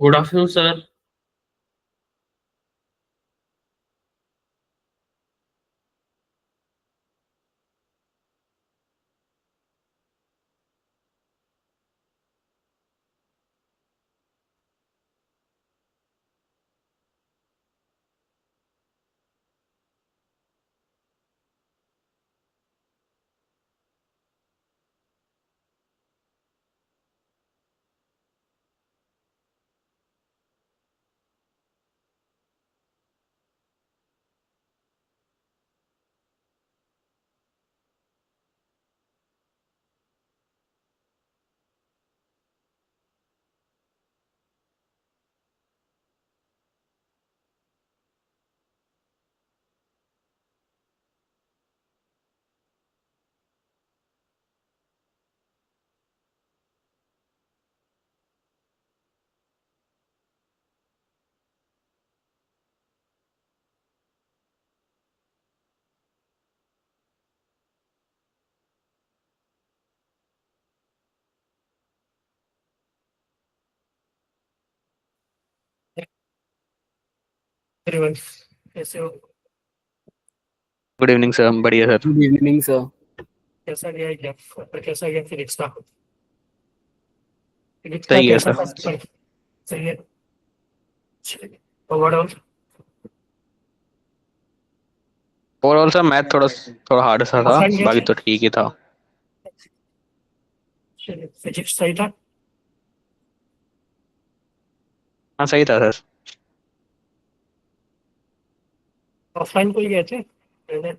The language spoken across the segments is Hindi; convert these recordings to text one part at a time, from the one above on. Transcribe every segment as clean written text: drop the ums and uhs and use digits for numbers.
Good afternoon sir. एवरीवन, कैसे हो? गुड इवनिंग सर, बढ़िया सर। Good evening sir. कैसा गया एग्जाम? कैसा गया फिजिक्स का? फिजिक्स का सही है कैसा सर। था पेपर? सही है। ओवरऑल ओवरऑल सर मैथ थोड़ा थोड़ा हार्ड सा था, ऑफलाइन गए बाकी थे? तो ठीक ही था। फिजिक्स सही था? हाँ सही था सर। ऑफलाइन कोई गए थे पहले?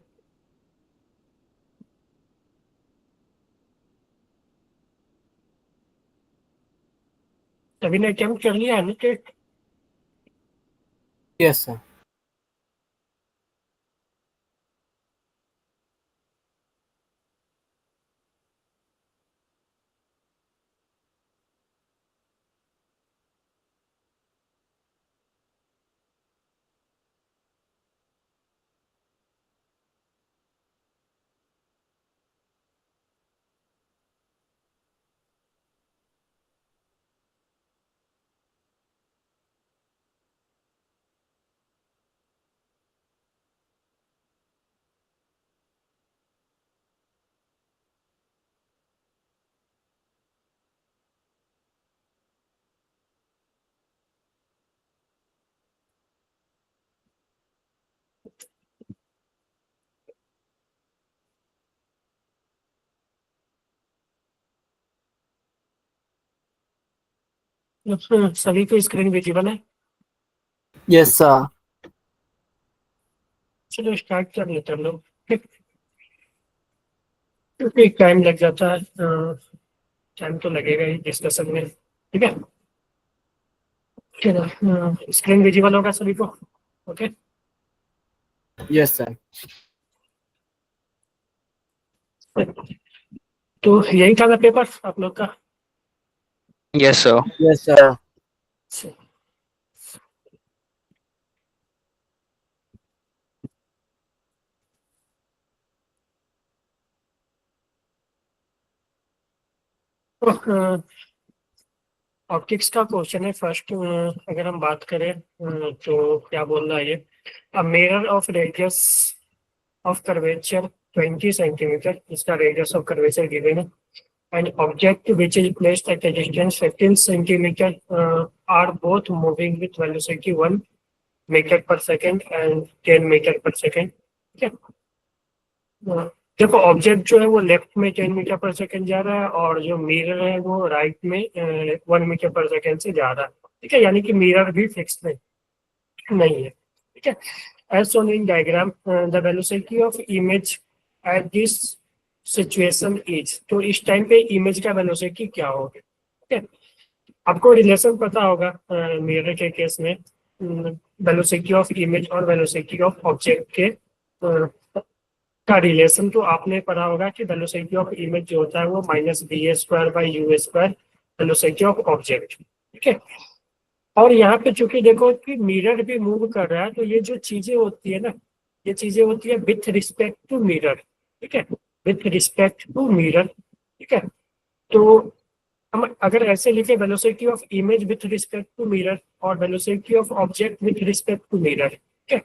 सभी ने अटेम्प्ट कर लिया है ना टेस्ट? Yes sir. सभी को स्क्रीन विजिबल है? Yes sir. चलो स्टार्ट कर लेते हैं हम लोग, ठीक? क्योंकि टाइम लग जाता है, टाइम तो लगेगा ही डिस्कशन में, ठीक है? चलो, स्क्रीन विजिबल होगा सभी को? ओके। Yes sir. तो यही था ना पेपर आप लोग का? Yes sir. Yes sir. तो ऑप्टिक्स का क्वेश्चन है फर्स्ट। अगर हम बात करें, तो क्या बोल रहा है ये? A mirror of radius of curvature 20 centimetre, इसका रेडियस ऑफ कर्वेचर गिवन है, and object which is placed at a distance 15 centimeter are both moving with velocity 1 metre पर सेकेंड एंड 10 मीटर पर सेकेंड, ठीक है? देखो, ऑब्जेक्ट जो है वो लेफ्ट में 10 मीटर पर सेकेंड जा रहा है, और जो मिरर है वो राइट में 1 मीटर पर सेकेंड से जा रहा है, ठीक है? यानी कि मिरर भी फिक्स नहीं है, ठीक है? As shown in diagram, the velocity of image at this situation is, तो इस टाइम पे इमेज का वेलोसिटी क्या होगा, ठीक है? आपको रिलेशन पता होगा मिरर के केस में, वेलोसिटी ऑफ इमेज और वेलोसिटी ऑफ ऑब्जेक्ट के का रिलेशन तो आपने पढ़ा होगा कि वेलोसिटी ऑफ इमेज जो होता है वो -va² / u² velocity of object, ठीक है? और यहाँ पे चूंकि देखो कि मिरर भी मूव कर रहा है, तो ये जो चीजें होती है ना, ये चीजें होती है विथ रिस्पेक्ट टू मिरर, ठीक है? विथ रिस्पेक्ट टू मिरर, ठीक है। तो हम अगर ऐसे लिखे velocity of image with respect to mirror और velocity of object with respect to mirror, ठीक है,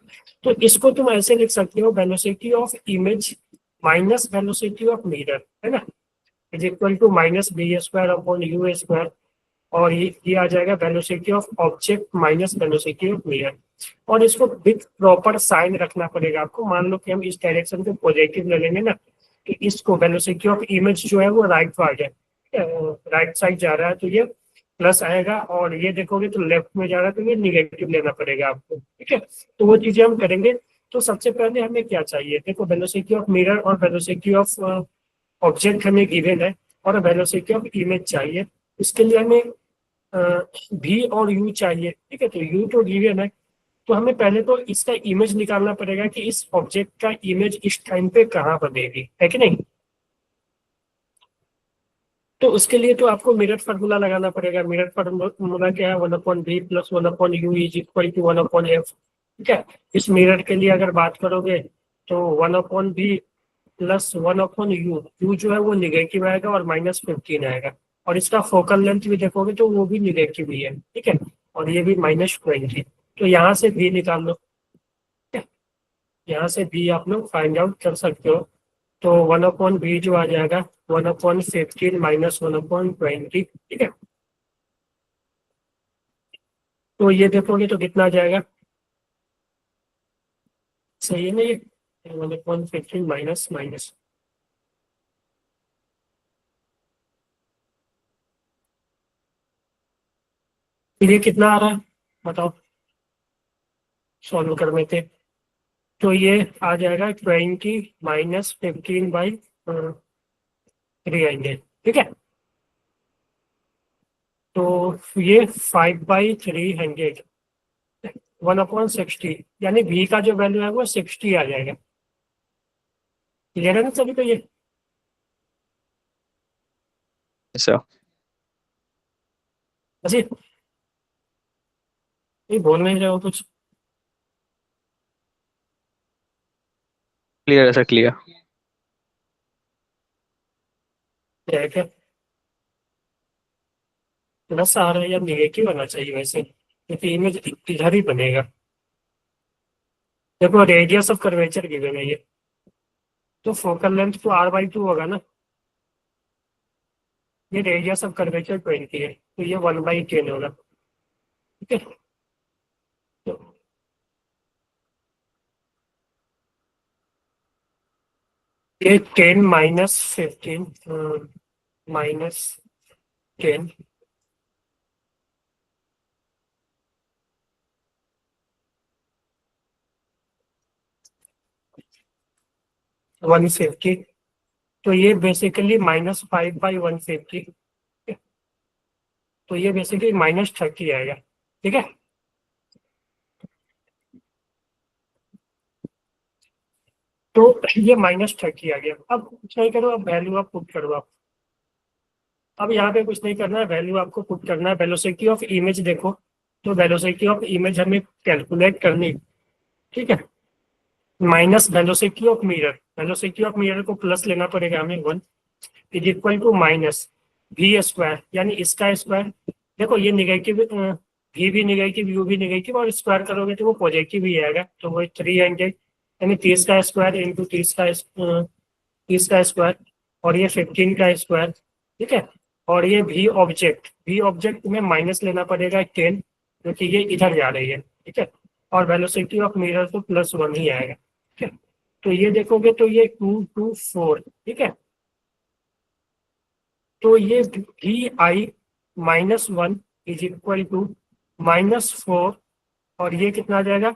तो इसको तुम ऐसे लिख सकते हो velocity of image minus velocity of mirror, है ना, is equal to minus B square upon U square, और ये आ जाएगा velocity of object minus velocity of mirror. और इसको विथ प्रॉपर साइन रखना पड़ेगा आपको। मान लो कि हम इस डायरेक्शन को पॉजिटिव ले लेंगे ना, तो इसको वेलोसिटी ऑफ इमेज जो है वो राइट आ जाए, राइट साइड जा रहा है तो ये प्लस आएगा, और ये देखोगे तो लेफ्ट में जा रहा है तो ये निगेटिव लेना पड़ेगा आपको, ठीक है। तो वो चीजें हम करेंगे। तो सबसे पहले हमें क्या चाहिए, देखो वेलोसिटी ऑफ मिरर और वेलोसिटी ऑफ ऑब्जेक्ट हमें गिवन है, और वेलोसिटी ऑफ इमेज चाहिए। इसके लिए हमें भी और यू चाहिए, ठीक है। तो यू तो गिवन है, तो हमें पहले तो इसका इमेज निकालना पड़ेगा कि इस ऑब्जेक्ट का इमेज इस टाइम पे कहाँ बनेगी, है कि नहीं। तो उसके लिए तो आपको मिरर फार्मूला लगाना पड़ेगा। मिरर फार्मूला क्या है, 1/v plus 1/u is equal to 1/f, ठीक है। इस मिरर के लिए अगर बात करोगे तो 1/v प्लस 1/u, u जो है वो निगेटिव आएगा और -15 आएगा, और इसका फोकल लेंथ भी देखोगे तो वो भी निगेटिव ही है, ठीक है, और ये भी -20। तो यहाँ से v निकाल लो, ठीक है, यहाँ से v आप लोग फाइंड आउट कर सकते हो। तो 1/v जो आ जाएगा 1/15 माइनस 1/20, ठीक है। तो ये देखोगे तो कितना आ जाएगा, सही है ना ये, 1/15 माइनस माइनस, ये कितना आ रहा है बताओ, सॉल्व करने थे। तो ये आ जाएगा 20 माइनस 15/300, ठीक है। तो ये 5/300 1/60, यानी v का जो वैल्यू है वो 60 आ जाएगा। क्लियर है ना सभी को ये। सर अच्छा, ये बोल नहीं रहे हो कुछ। क्लियर है सर, क्लियर। क्या है क्या, प्लस आ रहा है या निगेटिव आना चाहिए वैसे, क्योंकि इमेज इधर ही बनेगा। देखो रेडियस ऑफ कर्वेचर गिवन है ये, तो फोकल लेंथ तो r/2 होगा ना, ये रेडियस ऑफ कर्वेचर 20 है, तो ये 1/10 होगा, ठीक है। तो ये 10 माइनस 15 -10 150, तो ये बेसिकली -5/150, तो ये बेसिकली -30 आएगा, ठीक है। तो ये -30 आ गया। अब कुछ नहीं करो, अब वैल्यू आप पुट करो आप। अब यहाँ पे कुछ नहीं करना है, वैल्यू आपको पुट करना है। वेलोसिटी ऑफ इमेज देखो, तो वेलोसिटी ऑफ इमेज हमें कैलकुलेट करनी, ठीक है, minus velocity of mirror. Velocity of mirror को प्लस लेना पड़ेगा हमें 1 is equal to minus v square, यानी इसका स्क्वायर। देखो ये निगेटिव, v भी निगेटिव u भी निगेटिव, और स्क्वायर करोगे तो वो पॉजिटिव ही आएगा, तो वो 300, यानी 30 का स्क्वायर इंटू 30 का स्क्वायर, और ये 15 का स्क्वायर, ठीक है। और ये v ऑब्जेक्ट में माइनस लेना पड़ेगा 10, क्योंकि ये इधर जा रही है, ठीक है, और वेलोसिटी ऑफ मिरर तो +1 ही आएगा, ठीक है। तो ये देखोगे तो ये 224, ठीक है। तो ये vi -1 इज इक्वल टू -4, और ये कितना आ जाएगा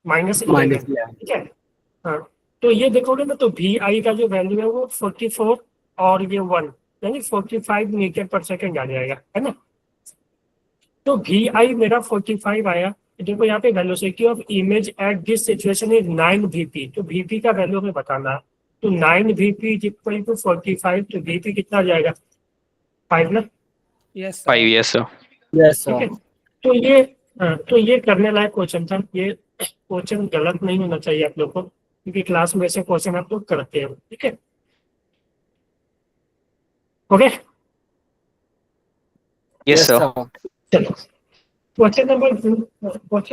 -11, -11। ठीक है। हाँ, तो ये देखोगे ना तो vi का जो वैल्यू है वो 44 और ये 1, यानी 45 मीटर पर सेकेंड आ जाएगा, है ना। तो vi मेरा 45 आया। तो देखो यहाँ पे velocity of image at this situation is 9 vp, तो vp का वैल्यू हमें बताना है। तो 9 vp इज इक्वल टू 45, तो vp कितना आ जाएगा 5 ना, Yes, sir. 5, yes sir. Yes, ठीक है। sir. तो ये तो ये करने लायक क्वेश्चन था। ये क्वेश्चन गलत नहीं होना चाहिए आप लोग को, क्योंकि क्लास में ऐसे क्वेश्चन आप लोग करते हो, ठीक है। Okay Yes, sir. चलो क्वेश्चन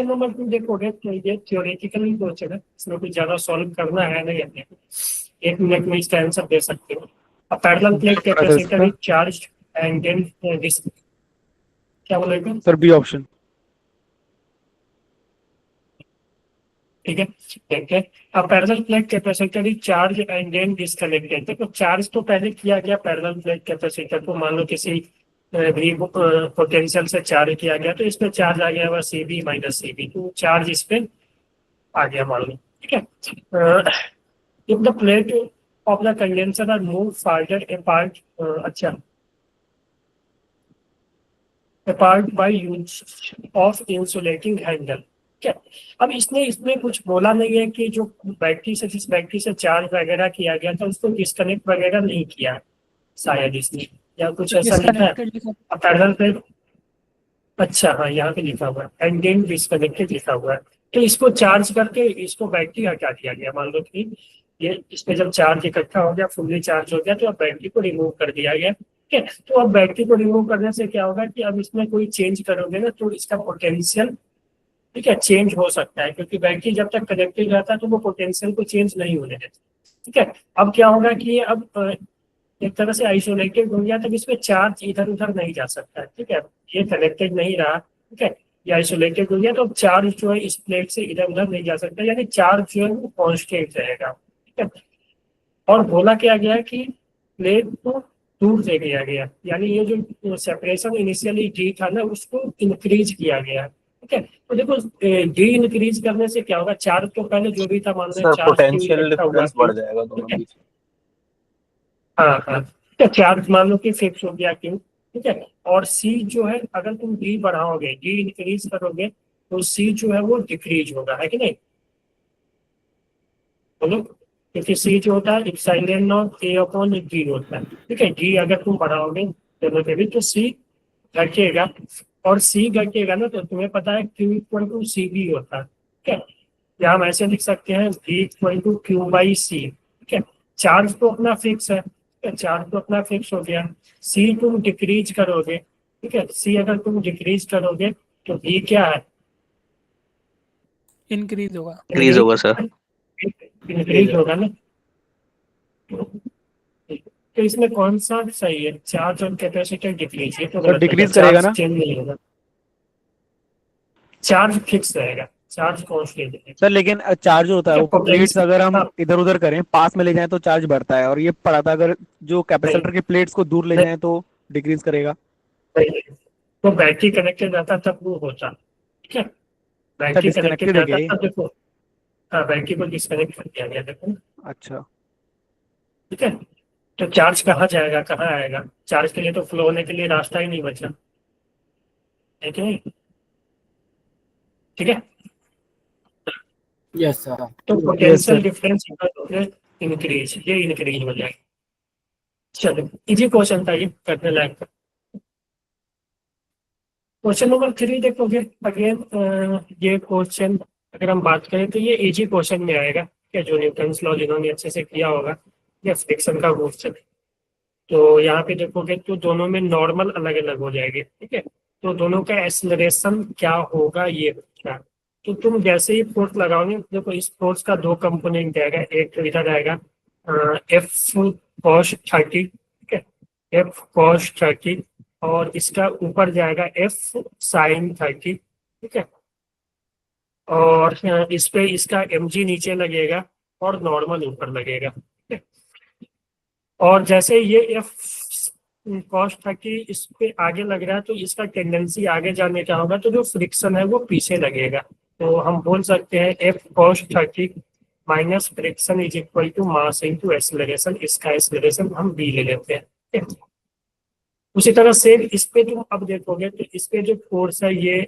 नंबर 2 देखोगे तो ये थ्योरेटिकली क्वेश्चन है, इसमें कुछ ज्यादा सॉल्व करना है नहीं है। 1 मिनट में इसका आंसर दे सकते हो। A parallel plate capacitor is charged and then this क्या बोलेगा सर बी ऑप्शन। ठीक है देखते हैं। अब parallel plate capacitor is charge and then disconnected. तो चार्ज तो पहले किया गया पैरेलल प्लेट कैपेसिटर को, मान लो किसी भी पोटेंशियल से चार्ज किया गया तो इसमें चार्ज आ गया हुआ CB माइनस CB, तो चार्ज इस पे आ गया मान लो। ठीक है, if the plate of the condenser are move farther apart, अच्छा apart by use of insulating handle. क्या अब इसमें कुछ बोला नहीं है कि जो बैटरी से जिस बैटरी से चार्ज वगैरह किया गया था उसको डिस्कनेक्ट वगैरह नहीं किया शायद इसने, या कुछ ऐसा लिखा है पैरेलल प्लेट। अच्छा हाँ यहाँ पे लिखा हुआ है एंड देन डिस्कनेक्टेड लिखा हुआ है। तो इसको चार्ज करके इसको बैटरी हटा दिया गया। मान लो कि ये इसमें जब चार्ज इकट्ठा हो गया, फुल्ली चार्ज हो गया, तो अब बैटरी को रिमूव कर दिया गया। ठीक है, तो अब बैटरी को रिमूव करने से क्या होगा कि अब इसमें कोई चेंज करोगे ना तो इसका पोटेंशियल ठीक है चेंज हो सकता है, क्योंकि बैटरी जब तक कनेक्टेड रहता है तो वो पोटेंशियल को चेंज नहीं होने देता। ठीक है, अब क्या होगा कि ये अब एक तरह से आइसोलेटेड हो गया, तब इसमें चार्ज इधर उधर नहीं जा सकता है। ठीक है, ये कनेक्टेड नहीं रहा, ठीक है, ये आइसोलेटेड हो गया, तो अब चार्ज जो है इस प्लेट से इधर उधर नहीं जा सकता, यानी चार्ज जो है वो कॉन्स्टेंट रहेगा। ठीक है, और बोला क्या गया कि प्लेट को दूर दे दिया गया, यानी ये जो सेपरेशन इनिशियली डी था ना उसको इंक्रीज किया गया। ठीक है, तो देखो डी इंक्रीज करने से क्या होगा, चार्ज तो पहले जो भी था मान लो चार्ज पोटेंशियल डिफरेंस बढ़ जाएगा दोनों के बीच। हाँ हाँ, तो चार्ज मान लो कि फिक्स हो गया क्यों। ठीक है, और सी जो है अगर तुम डी बढ़ाओगे, डी इंक्रीज करोगे तो सी जो है वो डिक्रीज होगा, है कि नहीं बोलो, क्योंकि सी जो होता है epsilon not a upon D होता है। ठीक है, डी अगर तुम बढ़ाओगे दोनों के भी तो सी घटेगा, और सी घटेगा ना तो तुम्हें पता है Q equal to C V होता है। ठीक है, या हम ऐसे लिख सकते हैं V equal to Q by C. ठीक है, चार्ज तो अपना फिक्स है, चार्ज तो अपना फिक्स हो गया, सी तुम डिक्रीज करोगे। ठीक है, सी अगर तुम डिक्रीज करोगे तो V क्या है, इंक्रीज होगा। Increase होगा सर। इंक्रीज होगा ना। तो इसमें कौन सा सही है, चार्ज और कैपेसिटर डिक्रीज? ये तो सर डिक्रीज करेगा ना, चेंज नहीं होगा, चार्ज फिक्स रहेगा, चार्ज कांस्टेंट है। सर लेकिन चार्ज होता है वो क्या प्लेट्स अगर हम हाँ। इधर उधर करें पास में ले जाएं तो चार्ज बढ़ता है, और ये पड़ा था अगर जो कैपेसिटर की प्लेट्स को दूर ले नहीं। जाएं तो डिक्रीज करेगा। तो बैटरी कनेक्टेड रहता तब वो होता। ठीक है, बैटरी कनेक्टेड disconnected है क्या रहता तब देखो, हाँ बैटरी को डिस्कनेक्ट कर दिया गया, देखो ना। अच्छा ठीक है, तो चार्ज कहाँ जाएगा, कहाँ आएगा, चार्ज के लिए तो फ्लो होने के लिए रास्ता ही नहीं बचा, है कि नहीं। ठीक है, Yes, sir. तो पोटेंशियल डिफरेंस इंक्रीज, ये इंक्रीज हो जाएगा। चलो इजी क्वेश्चन था ये, करने लायक था। क्वेश्चन नंबर 3 देखोगे अगेन, ये क्वेश्चन अगर हम बात करें तो ये इजी क्वेश्चन में आएगा क्या, जो न्यूटन्स लॉ जिन्होंने अच्छे से किया होगा, या फ्रिक्शन का क्वेश्चन। तो यहाँ पे देखोगे तो दोनों में नॉर्मल अलग अलग हो जाएगी। ठीक है, तो दोनों का एक्सेलरेशन क्या होगा ये क्या, तो तुम जैसे ही फोर्स लगाओगे देखो इस फोर्स का 2 कंपोनेंट आएगा, एक तो इधर आएगा F cos 30, ठीक है, F cos 30, और इसका ऊपर जाएगा F sin 30। ठीक है, और इस पे इसका mg नीचे लगेगा और नॉर्मल ऊपर लगेगा। ठीक है, और जैसे ये F cos 30 इस पे आगे लग रहा है तो इसका टेंडेंसी आगे जाने का होगा, तो जो फ्रिक्शन है वो पीछे लगेगा। तो हम बोल सकते हैं F cos 30 minus friction is equal to mass into acceleration, इसका एक्सेलरेशन हम b ले लेते हैं। ठीक है? उसी तरह से इस पे तुम अब देखोगे तो इस पे जो फोर्स है ये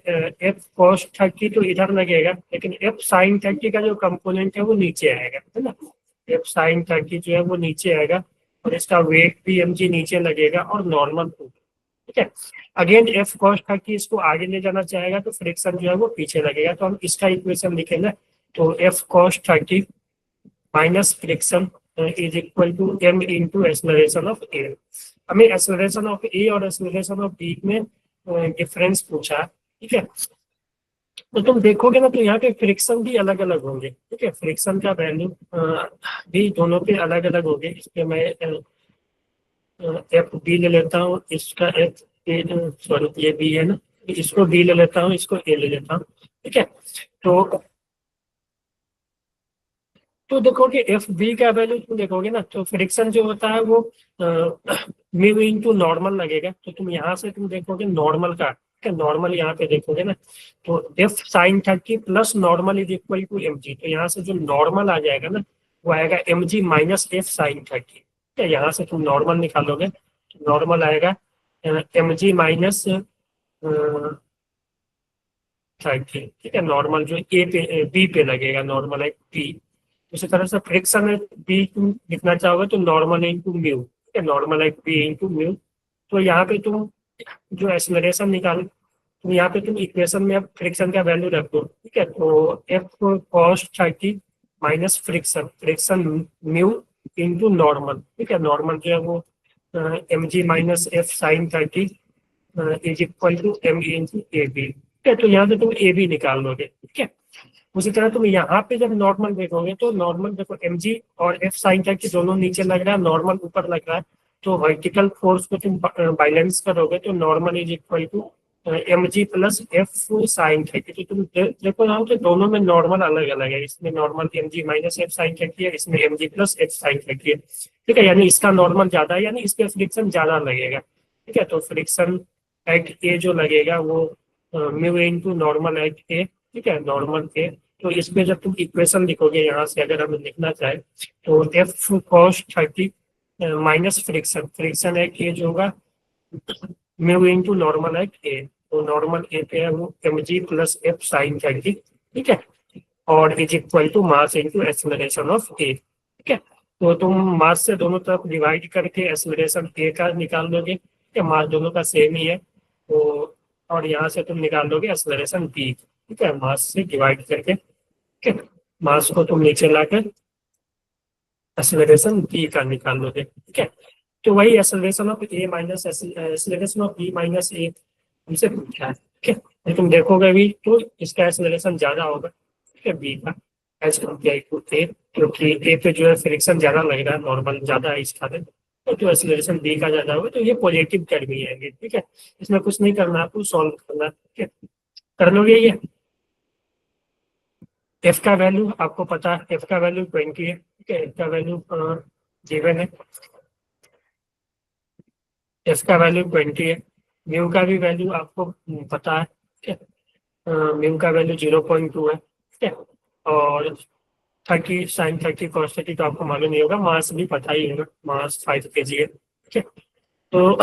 F cos 30 तो इधर लगेगा, लेकिन F sin 30 का जो कंपोनेंट है वो नीचे आएगा, है ना। F sin 30 जो है वो नीचे आएगा और इसका वेट भी mg नीचे लगेगा और नॉर्मल ऊपर। ठीक है, अगेन F cos 30 इसको आगे ले जाना चाहेगा तो फ्रिक्शन जो है वो पीछे लगेगा, तो हम इसका इक्वेशन लिखेंगे तो F cos 30 minus friction is equal to m into acceleration of A. हमें एक्सेलरेशन ऑफ ए और एक्सेलरेशन ऑफ बी में डिफरेंस पूछा है, ठीक है। तो तुम देखोगे ना तो यहाँ पे फ्रिक्शन भी अलग अलग होंगे, ठीक है। फ्रिक्शन का वैल्यू भी दोनों पे अलग अलग होंगे। इस पे मैं एफ बी ले लेता हूँ, इसका एफ ए, सॉरी ये बी है ना, इसको बी ले लेता हूँ, इसको ए ले लेता हूँ, ठीक है। तो देखोगे एफ बी का वैल्यू तुम देखोगे ना तो फ्रिक्शन जो होता है वो म्यू इनटू नॉर्मल लगेगा। तो तुम यहाँ से तुम देखोगे नॉर्मल का, ठीक है, नॉर्मल यहाँ पे देखोगे ना तो F sine 30 plus normal is equal to M G. तो यहाँ से जो नॉर्मल आ जाएगा ना वो आएगा M G minus F sine 30, ठीक है। यहाँ से तुम नॉर्मल निकालोगे तो नॉर्मल आएगा एम जी माइनस 30, ठीक है। नॉर्मल जो ए पे बी पे लगेगा, नॉर्मल है बी। उसी तरह से फ्रिक्शन है बी तुम लिखना चाहोगे तो नॉर्मल इंटू म्यू, ठीक है, नॉर्मल है बी इंटू म्यू। तो यहाँ पे तुम जो एक्सेलरेशन निकालो तो यहाँ पे तुम इक्वेशन में अब फ्रिक्शन का वैल्यू रख दो, ठीक है। तो F cos 30 minus friction, friction mu into normal, ठीक है। नॉर्मल जो है वो M G minus F sine 30 is equal to M into A B, ठीक है। तो यहाँ से तुम ए बी निकाल लोगे, ठीक है। उसी तरह तुम यहाँ पे जब नॉर्मल देखोगे तो नॉर्मल देखो एम जी और एफ साइन की दोनों नीचे लग रहा है, नॉर्मल ऊपर लग रहा है। तो वर्टिकल फोर्स को तुम बैलेंस करोगे तो normal is equal to M G plus F sine 30। तो तुम देखो ना तो दोनों में नॉर्मल अलग अलग है। इसमें normal M G minus F sine 30 है, इसमें M G plus F sine 30 है, ठीक है। यानी इसका नॉर्मल ज्यादा है, यानी इस पे फ्रिक्शन ज्यादा लगेगा, ठीक है। तो फ्रिक्शन एट ए जो लगेगा वो म्यू इंटू नॉर्मल एट ए, ठीक है, नॉर्मल ए। तो इसमें जब तुम इक्वेशन लिखोगे यहाँ से अगर हम लिखना चाहे तो F cos 30 minus friction, friction at A जो होगा mu into normal at A. तो नॉर्मल ए पे है वो M G plus F sine 30, ठीक है, और is equal to mass into acceleration of A, ठीक है। तो तुम मास से दोनों तरफ डिवाइड करके एक्सेलरेशन ए का निकाल लोगे, ठीक है, मास दोनों का सेम ही है। तो और यहाँ से तुम निकाल लोगे एक्सेलरेशन बी, ठीक है, मास से डिवाइड करके, ठीक है। मास को तुम नीचे लाकर एक्सेलरेशन बी का निकाल लोगे, ठीक है। तो वही acceleration of A minus acceleration of B minus A हमसे पूछा है, ठीक है। तो तुम देखोगे भी तो इसका एक्सेलरेशन ज्यादा होगा, ठीक है, बी का एज कम्पेयर टू ए, क्योंकि ए पे जो है फ्रिक्शन ज्यादा लग रहा है, नॉर्मल ज्यादा है इसका में। तो जो एक्सेलरेशन बी का ज्यादा होगा तो ये पॉजिटिव टर्म ही आएंगे, ठीक है। इसमें कुछ नहीं करना, आपको सॉल्व करना, ठीक है, कर लोगे ये। एफ का वैल्यू आपको पता है, एफ का वैल्यू 20 है, ठीक है, एफ का वैल्यू गिवन है, एफ का वैल्यू 20 है। म्यू का भी वैल्यू आपको पता है, ठीक है, म्यू का वैल्यू 0.2 है, ठीक है। और 30 साइन 30 कॉस 30 तो आपको मालूम नहीं होगा, मास भी पता ही होगा, मास 5 kg है, ठीक है। तो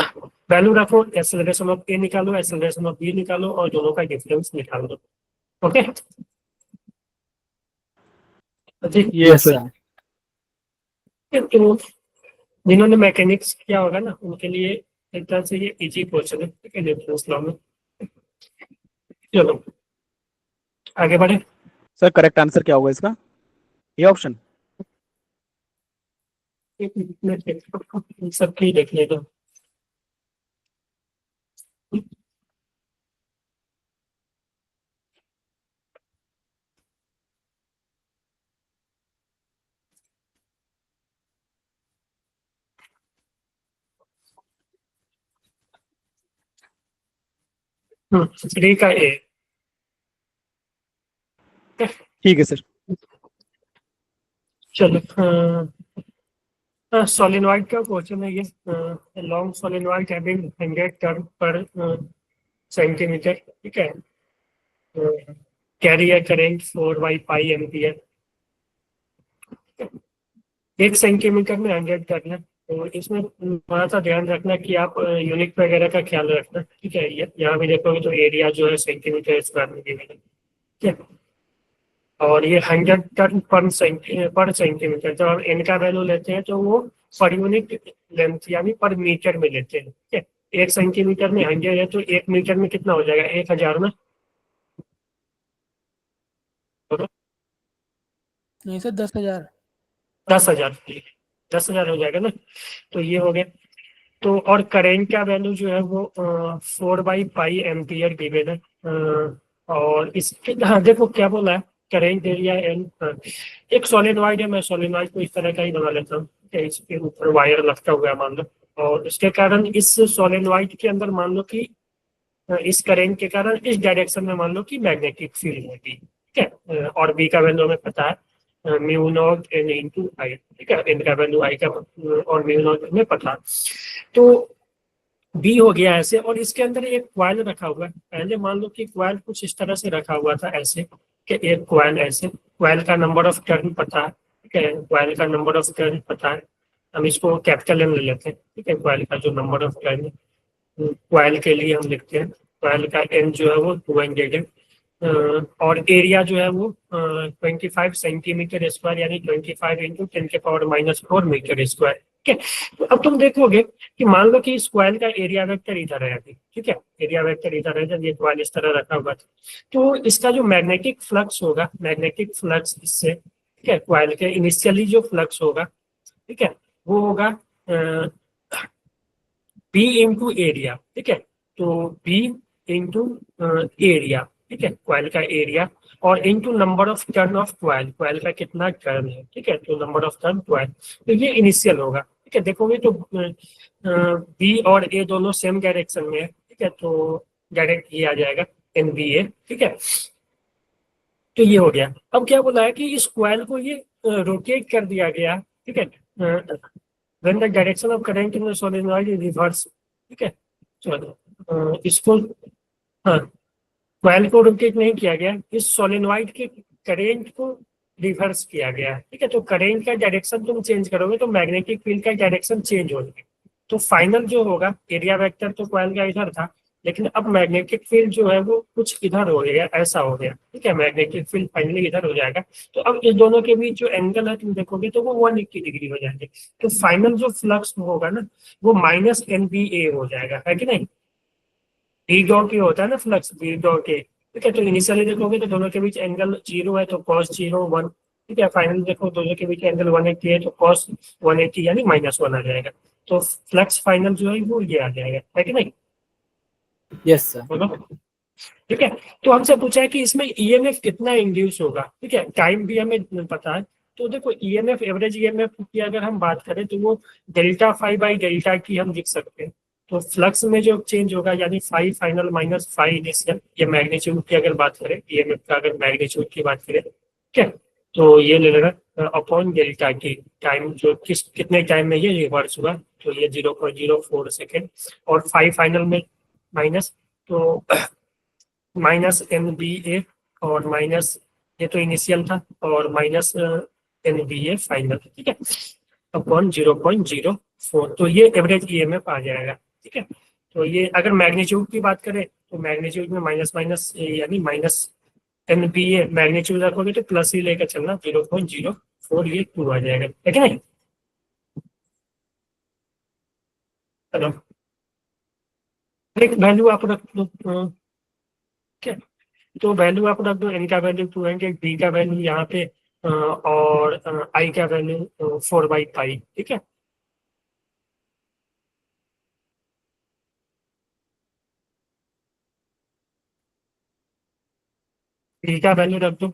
वैल्यू रखो, एक्सेलरेशन ऑफ ए निकालो, एक्सेलरेशन ऑफ बी निकालो और दोनों का डिफरेंस निकाल दो, ओके जी। Yes, sir. तो जिन्होंने मैकेनिक्स किया होगा ना उनके लिए एक तरह से ये इजी क्वेश्चन है, ठीक है, डिफरेंस लॉ में। चलो आगे बढ़े। सर करेक्ट आंसर क्या होगा इसका? ये ऑप्शन। एक मिनट में सबकी देख लेगा। थ्री का ए, ठीक है सर। चलो सोलेनॉइड का क्वेश्चन है ये। Long solenoid having 100 turn per centimetre, ठीक है, कैरी अ करंट 4/पाई एम्पियर, 1 सेंटीमीटर में 100 टर्न है। तो इसमें थोड़ा सा ध्यान रखना कि आप यूनिट वगैरह का ख्याल रखना, ठीक है। यहाँ भी देखोगे तो एरिया जो है सेंटीमीटर स्क्वायर में गिवन है, ठीक है। और ये 100 टन पर सेंटीमीटर, जब हम एन का वैल्यू लेते हैं तो वो पर यूनिट लेंथ यानी पर मीटर में लेते हैं, ठीक है। 1 सेंटीमीटर में 100 है तो 1 मीटर में कितना हो जाएगा, 1000 में, नहीं सर 10,000। 10,000, 10,000 हो जाएगा ना। तो ये हो गया, तो और करेंट का वैल्यू जो है वो 4/π एम्पियर गिवन है। और इसके हाँ देखो क्या बोला है, करेंट एरिया एन, एक सोलेनॉइड है, मैं सोलेनॉइड को इस तरह का ही बना लेता हूँ, ठीक है, इसके ऊपर वायर लटका हुआ है मान लो, और इसके कारण इस सोलेनॉइड के अंदर मान लो कि इस करेंट के कारण इस डायरेक्शन में मान लो कि मैग्नेटिक फील्ड होगी, ठीक है। और बी का वैल्यू हमें पता है म्यू नॉट एन इंटू आई, ठीक है, एन का वैल्यू आई का और म्यू नॉट हमें पता। तो बी हो गया ऐसे, और इसके अंदर एक क्वाइल रखा हुआ है। पहले मान लो कि क्वाइल कुछ इस तरह से रखा हुआ था ऐसे, कि एक क्वाइल ऐसे, क्वाइल का नंबर ऑफ टर्न पता है, ठीक है, क्वाइल का नंबर ऑफ टर्न पता है, हम इसको कैपिटल एम ले लेते हैं, ठीक है, क्वाइल का जो नंबर ऑफ टर्न है क्वाइल के लिए हम लिखते हैं, क्वाइल का एन जो है वो 200 है, और एरिया जो है वो 25 सेंटीमीटर स्क्वायर, यानी 25 इंटू 10⁻⁻⁴ मीटर स्क्वायर, ठीक है। तो अब तुम देखोगे कि मान लो कि इस क्वाइल का एरिया वेक्टर इधर है अभी, ठीक है, एरिया वेक्टर इधर है, जब ये क्वाइल इस तरह रखा हुआ था, तो इसका जो मैग्नेटिक फ्लक्स होगा, मैग्नेटिक फ्लक्स इससे, ठीक है, क्वाइल के इनिशियली जो फ्लक्स होगा, ठीक है, वो होगा बी इंटू एरिया, ठीक है, तो बी इंटू एरिया, ठीक है, क्वाइल का एरिया, और into number of turn off coil, coil का कितना टर्न है, ठीक है, तो नंबर ऑफ टर्न क्वाइल, तो ये इनिशियल होगा, ठीक है। देखोगे तो बी और ए दोनों सेम डायरेक्शन में है, ठीक है, तो डायरेक्ट ये आ जाएगा एन बी ए, ठीक है। तो ये हो गया। अब क्या बोला है कि इस क्वाइल को ये रोटेट कर दिया गया, ठीक है, when the direction of current in the solenoid is reverse, ठीक है, चलो इसको, हाँ, क्वाइल को रोटेट नहीं किया गया, इस सोलेनॉइड के करेंट को रिवर्स किया गया है, ठीक है, तो करेंट का डायरेक्शन तुम चेंज करोगे तो मैग्नेटिक फील्ड का डायरेक्शन चेंज हो जाएगा। तो फाइनल जो होगा, एरिया वेक्टर तो क्वाइल का इधर था, लेकिन अब मैग्नेटिक फील्ड जो है वो कुछ इधर हो गया, ऐसा हो गया, ठीक है, मैग्नेटिक फील्ड फाइनली इधर हो जाएगा। तो अब इस दोनों के बीच जो एंगल है तुम देखोगे तो वो 180 डिग्री हो जाएंगे। तो फाइनल जो फ्लक्स होगा ना वो -NBA हो जाएगा, है कि नहीं। डी डॉट के होता है ना फ्लक्स, डी डॉट के, ठीक है, तो इनिशियली देखोगे तो दोनों के बीच एंगल 0 है, तो cos 0 1, ठीक है, फाइनल देखो दोनों के बीच एंगल 180 है, तो cos 180 यानी -1 आ जाएगा। तो फ्लक्स फाइनल जो है वो ये आ जाएगा, है कि नहीं, Yes, sir. बोलो, ठीक है। तो हमसे पूछा है कि इसमें ईएमएफ कितना इंड्यूस होगा, ठीक है, टाइम भी हमें पता है। तो देखो ईएमएफ, एवरेज ईएमएफ की अगर हम बात करें तो वो डेल्टा फाई बाई डेल्टा की हम लिख सकते हैं। तो फ्लक्स में जो चेंज होगा यानी phi final minus phi initial, ये मैग्नीट्यूड की अगर बात करें, ईएमएफ का अगर मैग्नीट्यूड की बात करें, ठीक है, तो ये ले लेना अपॉन डेल्टा की, टाइम जो कितने टाइम में ये रिवर्स हुआ, तो ये 0.04 सेकेंड, और फाई फाइनल में माइनस, तो -NBA और माइनस, ये तो इनिशियल था, और -NBA फाइनल, ठीक है, अपॉन 0.04, तो ये एवरेज ईएमएफ आ जाएगा, ठीक है। तो ये अगर मैग्नीट्यूड की बात करें तो मैग्नीट्यूड में माइनस माइनस यानी -NBA मैग्नीट्यूड रखोगे तो प्लस ही लेकर चलना, 0.04, ये 2 आ जाएगा, है कि नहीं। हेलो, एक वैल्यू आप रख दो, ठीक है, तो वैल्यू आप रख दो, एन का वैल्यू 200, बी का वैल्यू यहाँ पे और आई का वैल्यू 4/π, ठीक है। बी का वैल्यू रख दो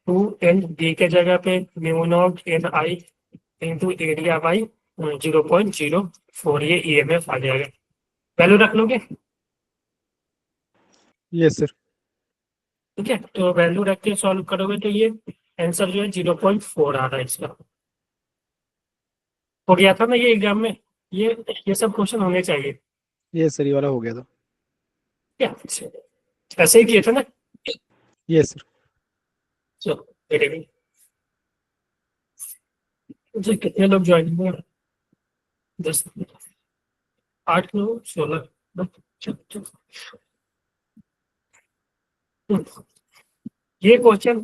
2N, बी के जगह पे μ0NI इंटू एरिया बाई 0.04, ये ईएमएफ आ जाएगा। वैल्यू रख लोगे, यस सर। ठीक है, तो वैल्यू रख के सॉल्व करोगे तो ये आंसर जो है 0.4 आ रहा है इसका। हो गया था ना ये एग्जाम में, ये सब क्वेश्चन होने चाहिए, यस सर, ये वाला हो गया था। क्या ऐसे ही किए थे ना। Yes sir. चलो वेरी गुड। मुझे कितने लोग ज्वाइन हुए, 10, 8, 9, 16, ये क्वेश्चन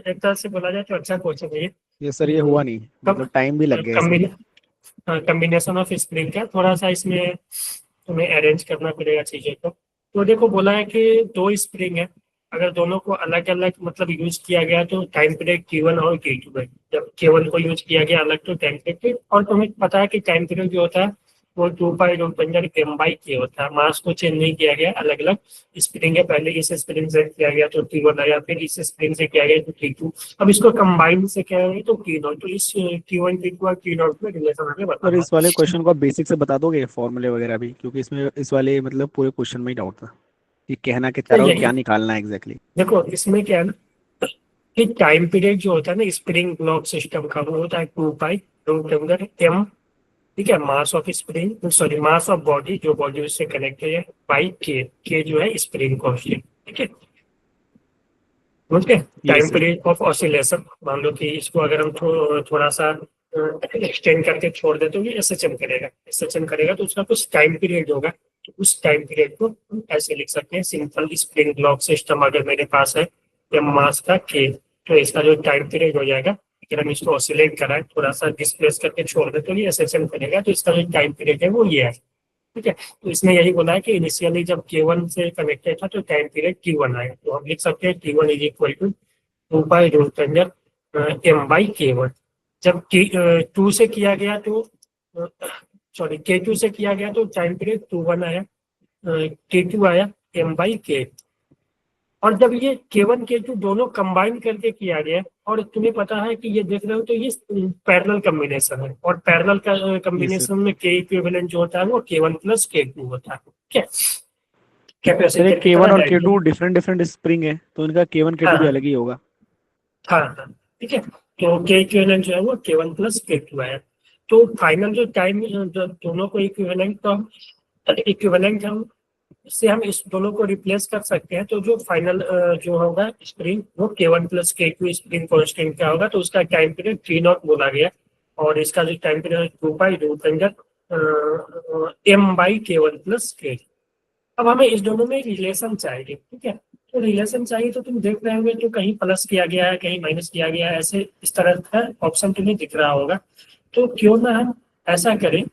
एक तरह से बोला जाए तो अच्छा क्वेश्चन है ये। यस सर, ये हुआ नहीं, मतलब टाइम भी लग गया इसमें। कम्बिनेशन ऑफ स्प्रिंग का थोड़ा सा इसमें तुम्हें अरेंज करना पड़ेगा चीजें को। तो देखो बोला है कि 2 स्प्रिंग है, अगर दोनों को अलग अलग मतलब यूज किया गया तो टाइम पीरियड T1 और T2 है। जब K1 को यूज किया गया अलग तो टाइम पीरियड, और तुम्हें पता है कि टाइम पीरियड जो होता है वो 2π√m/k होता है। मास को चेंज नहीं किया गया, अलग अलग स्प्रिंग है, पहले इस स्प्रिंग से किया गया तो T1 आया, फिर इस स्प्रिंग से किया गया तो T2, अब इसको कंबाइन से किया गया तो T0। तो इस T1 T2 और T0 में रिलेशन हमें और बताना इस वाले क्वेश्चन को आप बेसिक से बता दोगे फॉर्मूले वगैरह भी, क्योंकि इसमें इस वाले मतलब पूरे क्वेश्चन में ही डाउट था कि कहना क्या चाह रहा हो, यही- क्या निकालना है एग्जैक्टली। देखो इसमें क्या है ना कि टाइम पीरियड जो होता है ना स्प्रिंग ब्लॉक सिस्टम का, वो होता है 2π√m, ठीक है, mass of spring, sorry mass of body, जो बॉडी उससे कनेक्टेड है, बाई के जो है स्प्रिंग कांस्टेंट, ठीक है। Okay, time sir. Period of oscillation, मान लो कि इसको अगर हम थोड़ा सा एक्सटेंड करके छोड़ दें तो ये एसएचएम करेगा, एसएचएम करेगा तो उसका कुछ टाइम पीरियड होगा, तो उस टाइम पीरियड को हम ऐसे लिख सकते हैं, सिंपल स्प्रिंग ब्लॉक सिस्टम अगर मेरे पास है या मास का के, तो इसका जो टाइम पीरियड हो जाएगा, अगर हम इसको ऑसिलेट कराएं, थोड़ा सा डिस्प्लेस करके छोड़ दें तो ये एसएचएम करेगा, तो इसका जो टाइम पीरियड है वो ये है, ठीक है। तो इसने यही बोला है कि इनिशियली जब K1 से कनेक्टेड था तो टाइम पीरियड T1 आएगा, तो हम लिख सकते हैं T1 is equal to 2π√m/k1। जब 2 से किया गया तो सॉरी K2 से किया गया तो टाइम पीरियड 2 आया, K2 आया m/k, और जब ये K1 K2 दोनों कंबाइन करके किया गया, और तुम्हें पता है कि ये देख रहे हो तो ये पैरेलल कॉम्बिनेशन है, और पैरेलल का कॉम्बिनेशन में K इक्विवेलेंट जो होता है वो K1 + K2 होता है, ठीक है। सर कैपेसिटर की K1 तरह और जाएगी। K2 डिफरेंट डिफरेंट स्प्रिंग है, तो इनका K1 K2 भी हाँ। अलग ही होगा। हाँ हाँ, ठीक है, तो K इक्विवेलेंट जो है वो K1 + K2 है, तो फाइनल जो टाइम दोनों को इक्विवेलेंट हम इससे हम इस दोनों को रिप्लेस कर सकते हैं, तो जो फाइनल जो होगा स्प्रिंग वो K1 + K2 स्प्रिंग कांस्टेंट का होगा, तो उसका टाइम पीरियड T0 बोला गया, और इसका जो टाइम पीरियड 2π√m/K1 + K। अब हमें इस दोनों में रिलेशन चाहिए, ठीक है, तो रिलेशन चाहिए तो तुम देख रहे होंगे तो कहीं प्लस किया गया है, कहीं माइनस किया गया है, ऐसे इस तरह का ऑप्शन तुम्हें दिख रहा होगा, तो क्यों ना हम ऐसा करें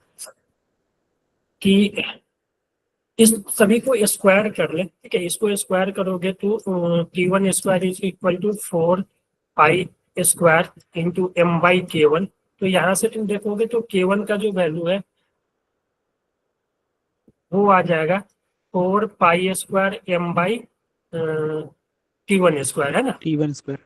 कि इस सभी को स्क्वायर कर ले, ठीक है, इसको स्क्वायर करोगे तो T1 square is equal to 4π² into m/K1, तो यहाँ से तुम देखोगे तो K1 का जो वैल्यू है वो आ जाएगा 4π² m/T1 स्क्वायर, है ना। T1 square.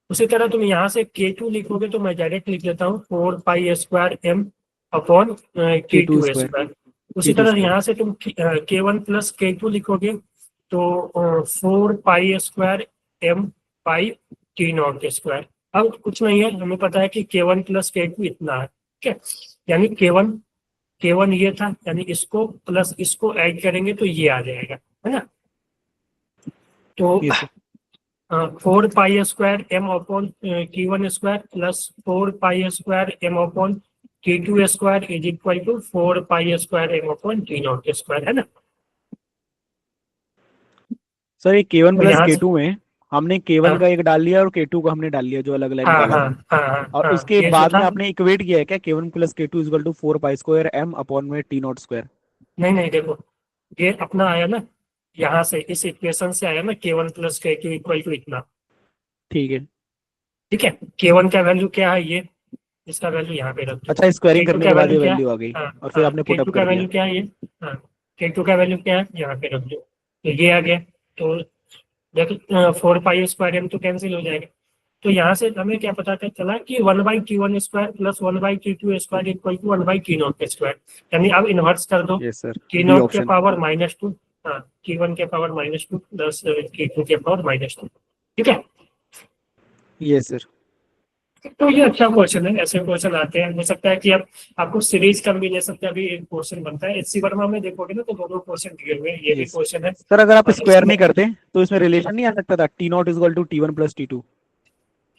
उसी तरह तुम यहाँ से K2 लिखोगे तो मैं डायरेक्ट लिख लेता हूँ 4π² m/K2 स्क्वायर। उसी तरह यहाँ से तुम K1 + K2 लिखोगे तो 4π² m/T0 स्क्वायर। अब कुछ नहीं है, हमें पता है कि K1 + K2 इतना है, ठीक है, यानी K1 ये था, यानी इसको प्लस इसको ऐड करेंगे तो ये आ जाएगा, है ना। तो 4π² m/T1 square plus 4π² m/T2 square is equal to 4π² m/T0 square, है ना। सर ये K1 तो + यहाँ से- K2 में हमने K1 हाँ। का एक डाल लिया और K2 का हमने डाल लिया, जो अलग अलग हाँ निकाला हाँ था। हाँ और हाँ, उसके ये जो बाद में था, आपने इक्वेट किया है क्या K1 + K2 equal to 4π² m/T0 square. नहीं देखो, ये अपना आया ना, यहाँ से इस इक्वेशन से आया ना K1 + K2 इक्वल टू इतना, ठीक है। ठीक है। K1 का वैल्यू क्या है, ये इसका वैल्यू यहाँ पे रख दो। अच्छा, स्क्वायरिंग K2 करने का के बाद ये वैल्यू क्या वैल्यू आ गई हाँ और फिर हाँ, आपने पुट अप K2 का कर दिया। वैल्यू क्या है ये, हाँ K2 का वैल्यू क्या है यहाँ पे रख दो, तो ये आ गया, तो देखो 4π² m तो कैंसिल हो जाएगा, तो यहाँ से हमें क्या पता चला कि 1/T1 square plus 1/T2 square equal to 1/T0 square, यानी अब इन्वर्स कर दो, यस सर, बी T0 के ऑप्शन। पावर -2, हाँ T1 के पावर -2 प्लस T2 के पावर -2, ठीक है। Yes sir. तो ये अच्छा क्वेश्चन है, ऐसे क्वेश्चन आते हैं, हो सकता है कि अब आपको सीरीज कॉम्बिनेशन का भी एक क्वेश्चन बनता है, एचसी वर्मा में देखोगे ना तो दोनों क्वेश्चन दिए हुए हैं, ये भी Yes. क्वेश्चन है। सर अगर आप और स्क्वायर इसमें- नहीं करते तो इसमें रिलेशन नहीं आ सकता था T0 equal to T1 + T2।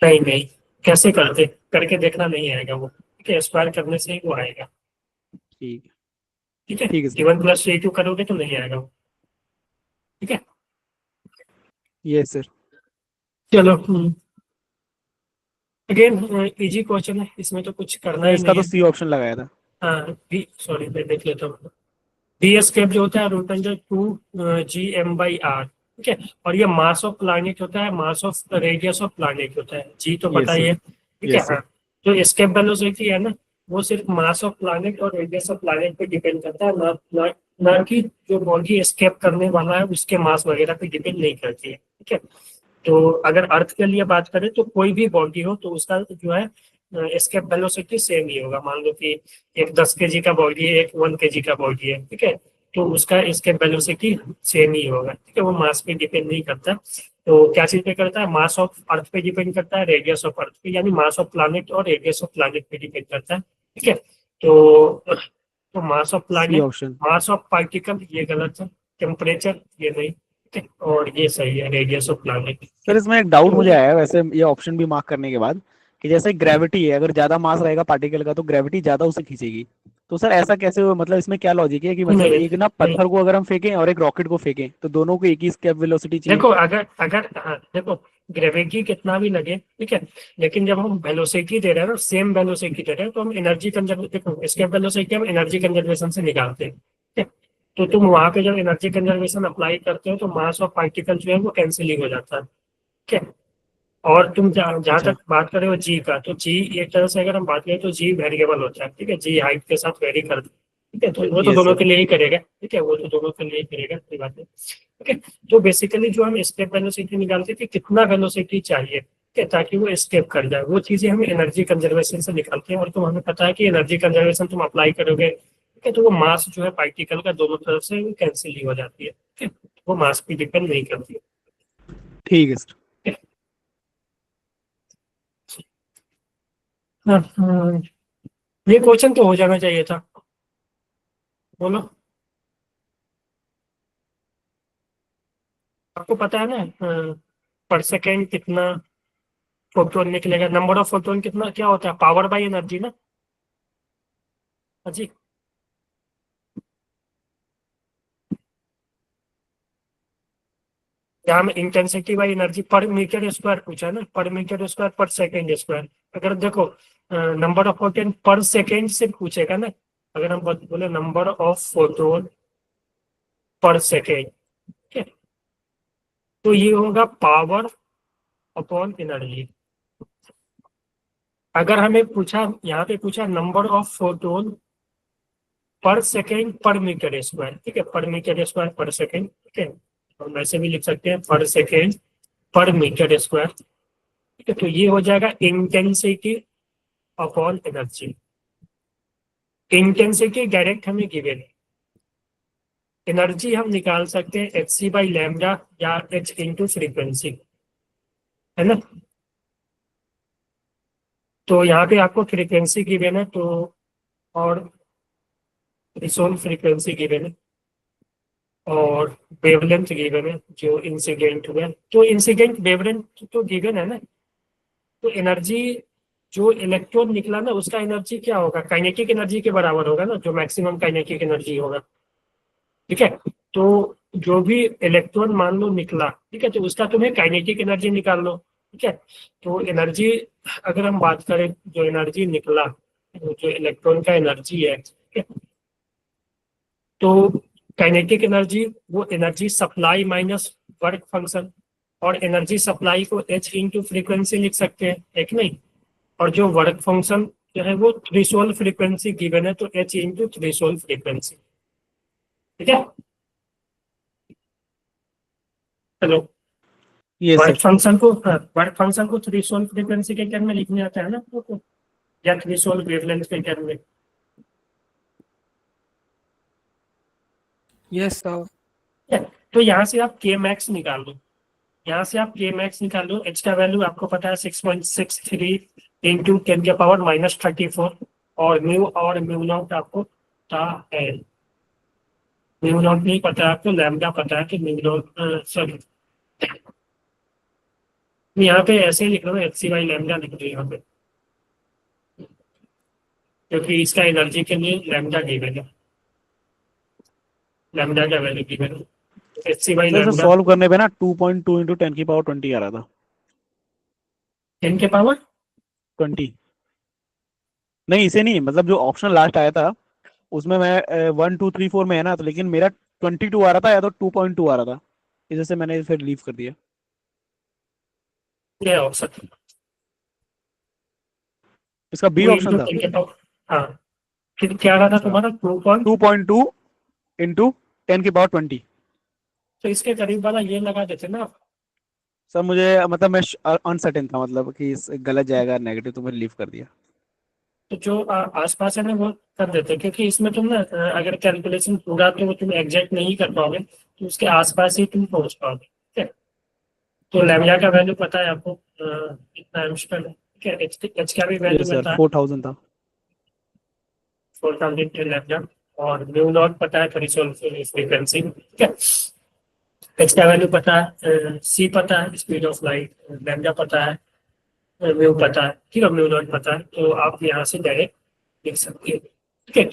नहीं, कैसे करते, करके देखना नहीं आएगा वो, ठीक है, स्क्वायर करने से ही वो आएगा, ठीक है। ठीक है। ठीक है सर। T1 + T2 करोगे तो नहीं आएगा वो, ठीक है। Yes sir. चलो अगेन इजी क्वेश्चन है, इसमें तो कुछ करना ही इसका नहीं तो है। सी ऑप्शन लगाया था। हाँ बी, सॉरी मैं देख लेता हूँ, बी एस्केप जो होता है √2 g m/r, ठीक है, और ये मास ऑफ प्लैनेट होता है, mass of radius of planet होता है, जी तो पता Yes, ही sir. है, ठीक है। Yes, sir. हाँ, जो एस्केप वेलोसिटी है ना, वो सिर्फ मास ऑफ प्लैनेट और रेडियस ऑफ प्लैनेट पे डिपेंड करता है, ना कि जो बॉडी एस्केप करने वाला है उसके मास वगैरह पे डिपेंड नहीं करती है। ठीक है, तो अगर अर्थ के लिए बात करें तो कोई भी बॉडी हो तो उसका जो है एस्केप वेलोसिटी सेम ही होगा। मान लो कि एक 10 kg का बॉडी है, एक 1 kg का बॉडी है, ठीक है, तो उसका एस्केप वेलोसिटी सेम ही होगा। ठीक है, वो मास पे डिपेंड नहीं करता। तो क्या चीज पे करता है, मास ऑफ अर्थ पे डिपेंड करता है, रेडियस ऑफ अर्थ पे, यानी मास ऑफ प्लैनेट और रेडियस ऑफ प्लैनेट पे डिपेंड करता है। ठीक है, तो mass of C planet, option. Mass of particle ये गलत है, टेम्परेचर ये नहीं, ठीक है, और ये सही है, रेडियस ऑफ प्लैनेट। सर इसमें एक डाउट मुझे आया वैसे ये ऑप्शन भी मार्क करने के बाद, कि जैसे ग्रेविटी है, अगर ज्यादा मास रहेगा पार्टिकल का तो ग्रेविटी ज्यादा उसे खींचेगी। तो सर ऐसा कैसे हुआ, मतलब इसमें क्या लॉजिक है कि मतलब नहीं, एक ना पत्थर को अगर हम फेंकें और एक रॉकेट को फेंकें तो दोनों को एक ही स्केप वेलोसिटी चाहिए? देखो, अगर अगर हाँ, देखो, ग्रेविटी कितना भी लगे, ठीक है, लेकिन जब हम वेलोसिटी दे रहे हैं ना, सेम वेलोसिटी दे रहे हैं, तो हम एनर्जी कंजर्व, देखो एस्केप वेलोसिटी हम एनर्जी कंजर्वेशन से निकालते हैं। ठीक है, तो तुम वहां पे जब एनर्जी कंजर्वेशन अप्लाई करते हो तो मास ऑफ पार्टिकल जो है वो कैंसिलिंग हो जाता है। ठीक है, और तुम जहाँ अच्छा। तक बात कर रहे हो जी का, तो जी एक तरह से अगर हम बात करें तो जी वेरिएबल होता है। ठीक है, जी हाइट के साथ वेरी करता है। ठीक है, तो वो तो यस दोनों सर। के लिए ही करेगा। ठीक है, वो तो दोनों के लिए ही करेगा, कोई बात नहीं। ठीक है, तो बेसिकली जो हम स्टेप वेलोसिटी निकालते थे, कितना वेलोसिटी चाहिए, ठीक है, ताकि वो स्केप कर जाए, वो चीजें हम एनर्जी कंजर्वेशन से निकालते हैं। और तो हमें पता है कि एनर्जी कंजर्वेशन तुम अप्लाई करोगे, ठीक है, तो वो मास जो है पार्टिकल का दोनों तरफ से कैंसिल ही हो जाती है। ठीक है, वो मास पे डिपेंड नहीं करती है। ठीक है सर। हाँ, हाँ, ये क्वेश्चन तो हो जाना चाहिए था। बोलो, आपको पता है ना पर सेकेंड कितना फोटोन निकलेगा, नंबर ऑफ फोटोन कितना क्या होता है, पावर बाय एनर्जी ना। हाँ जी, यहाँ में इंटेंसिटी बाय एनर्जी पर मीटर स्क्वायर पूछा है ना, पर मीटर स्क्वायर पर सेकेंड स्क्वायर। अगर देखो नंबर ऑफ फोटोन पर सेकेंड से पूछेगा ना, अगर हम बोले नंबर ऑफ फोटोन पर सेकेंड, ठीक है, तो ये होगा पावर अपॉन एनर्जी। अगर हमें पूछा, यहाँ पे पूछा नंबर ऑफ फोटोन पर सेकेंड पर मीटर स्क्वायर, ठीक है, पर मीटर स्क्वायर पर सेकेंड, ठीक है, और वैसे भी लिख सकते हैं पर सेकेंड पर मीटर स्क्वायर। ठीक है, तो ये हो जाएगा intensity upon energy. Intensity direct हमें गिवन है, एनर्जी हम निकाल सकते हैं एच सी बाई लैम्डा या एच इंटू फ्रीक्वेंसी, है ना। तो यहाँ पे आपको फ्रीक्वेंसी गिवन है, तो और रिसोन फ्रीक्वेंसी गिवन है, और वेवलेंथ गिवन है जो इंसिडेंट हुआ है। तो इंसिडेंट वेवलेंथ तो गिवन है ना, तो एनर्जी जो इलेक्ट्रॉन निकला ना उसका एनर्जी क्या होगा, काइनेटिक एनर्जी के बराबर होगा ना, जो मैक्सिमम काइनेटिक एनर्जी होगा। ठीक है, तो जो भी इलेक्ट्रॉन मान लो निकला, ठीक है, तो उसका तुम्हें काइनेटिक एनर्जी निकाल लो। ठीक है, तो एनर्जी अगर हम बात करें, जो एनर्जी निकला, जो इलेक्ट्रॉन का एनर्जी है, ठीक है, तो काइनेटिक एनर्जी वो energy supply minus work function, और एनर्जी सप्लाई को एच इंटू फ्रीक्वेंसी लिख सकते हैं, एक नहीं, और जो वर्क फंक्शन जो है वो थ्रेशोल्ड फ्रीक्वेंसी गिवन है, तो एच इंटू थ्रेशोल्ड फ्रीक्वेंसी। ठीक है, हेलो, ये वर्क सर। फंक्शन को, वर्क फंक्शन को थ्रेशोल्ड फ्रीक्वेंसी के टर्म में लिखने आता है ना आपको, या थ्रेशोल्ड वेवलेंथ के टर्म में। Yes, sir. ठीक है? तो यहाँ से आप के मैक्स निकाल लो, यहाँ से आप के मैक्स निकाल लो। एच का वैल्यू आपको पता है 6.63 इंटू 10⁻34, और म्यू नॉट आपको पता है, म्यू नॉट नहीं पता है आपको, लैम्डा पता है कि म्यू नॉट, सॉरी, यहाँ पे ऐसे ही लिख लो, एच सी बाई लैम्डा लिख दो यहाँ पे, क्योंकि इसका एनर्जी के लिए लैम्डा गिवन है, लैम्डा का वैल्यू गिवन है, एच सी बाई सर इसे लैम्डा। सॉल्व करने पे ना 2.2 इंटू 10⁻20 आ रहा था। 10⁻? 20 नहीं, इसे नहीं, मतलब जो ऑप्शन लास्ट आया था उसमें मैं 1 2 3 4 में है ना, तो लेकिन मेरा 22 आ रहा था या तो 2.2 आ रहा था, इस वजह से मैंने फिर लीव कर दिया। ये हो सकता इसका बी है, ऑप्शन था। हाँ, फिर क्या रहा था तुम्हारा 2 पॉइंट, 2.2 into 10 की पावर 20। तो इसके करीब वाला ये लगा देते ना। सर मुझे मतलब मैं अनसर्टेन था, मतलब कि गलत जाएगा नेगेटिव, तो मैंने लीव कर दिया। तो जो आसपास है ना वो कर देते, क्योंकि इसमें तुम ना अगर कैलकुलेशन पूरा तो तुम एग्जैक्ट नहीं कर पाओगे, तो उसके आसपास ही तुम पहुंच पाओगे। ठीक है, तो लैम्ब्डा का वैल्यू पता है आपको कितना एम्स्टर्न है। ठीक है, एच का भी ये वैल्यू सर पता है 4000 था। 4000 लैम्ब्डा, और म्यू नॉट पता है थ्रेशोल्ड फ्रीक्वेंसी। ठीक है, एच का वैल्यू पता है, सी पता है स्पीड ऑफ लाइट, लैम्ब्डा पता है, म्यू पता है, ठीक है, म्यू नॉट पता है, तो आप यहाँ से डायरेक्ट लिख सकते हैं। ठीक है,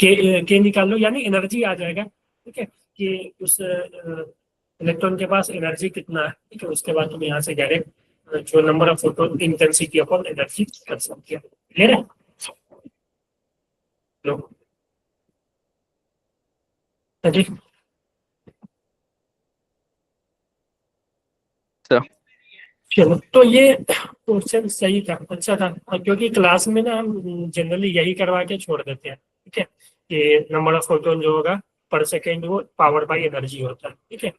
के निकाल लो, यानी एनर्जी आ जाएगा। ठीक है, कि उस इलेक्ट्रॉन के पास एनर्जी कितना है। ठीक है, उसके बाद तुम यहाँ से डायरेक्ट जो number of photon intensity upon energy कर सकते हैं। क्लियर है? लो जी, सर चलो, तो ये क्वेश्चन सही था, अच्छा था, और क्योंकि क्लास में ना हम जनरली यही करवा के छोड़ देते हैं। ठीक है, कि नंबर ऑफ फोटोन जो होगा पर सेकेंड वो पावर बाई एनर्जी होता है। ठीक है,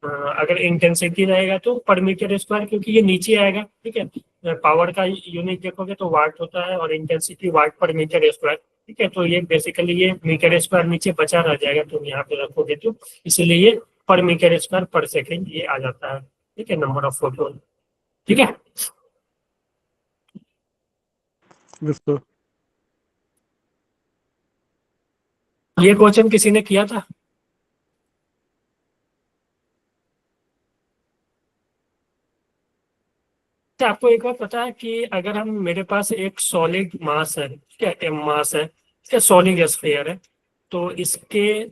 अगर इंटेंसिटी रहेगा तो पर मीटर स्क्वायर, क्योंकि ये नीचे आएगा। ठीक है, पावर का यूनिट देखोगे तो वाट होता है, और इंटेंसिटी वाट पर मीटर स्क्वायर। ठीक है, तो ये बेसिकली ये मीटर स्क्वायर नीचे बचा रह जाएगा, तुम यहाँ पे रखोगे तो इसीलिए ये पर मीटर स्क्वायर पर सेकेंड ये आ जाता है। ठीक है, नंबर ऑफ फोटोन। ठीक है, बिल्कुल। ये क्वेश्चन किसी ने किया था? क्या आपको एक बार पता है कि अगर हम मेरे पास एक सॉलिड मास है, क्या एम मास है, क्या सॉलिड स्फीयर है, तो इसके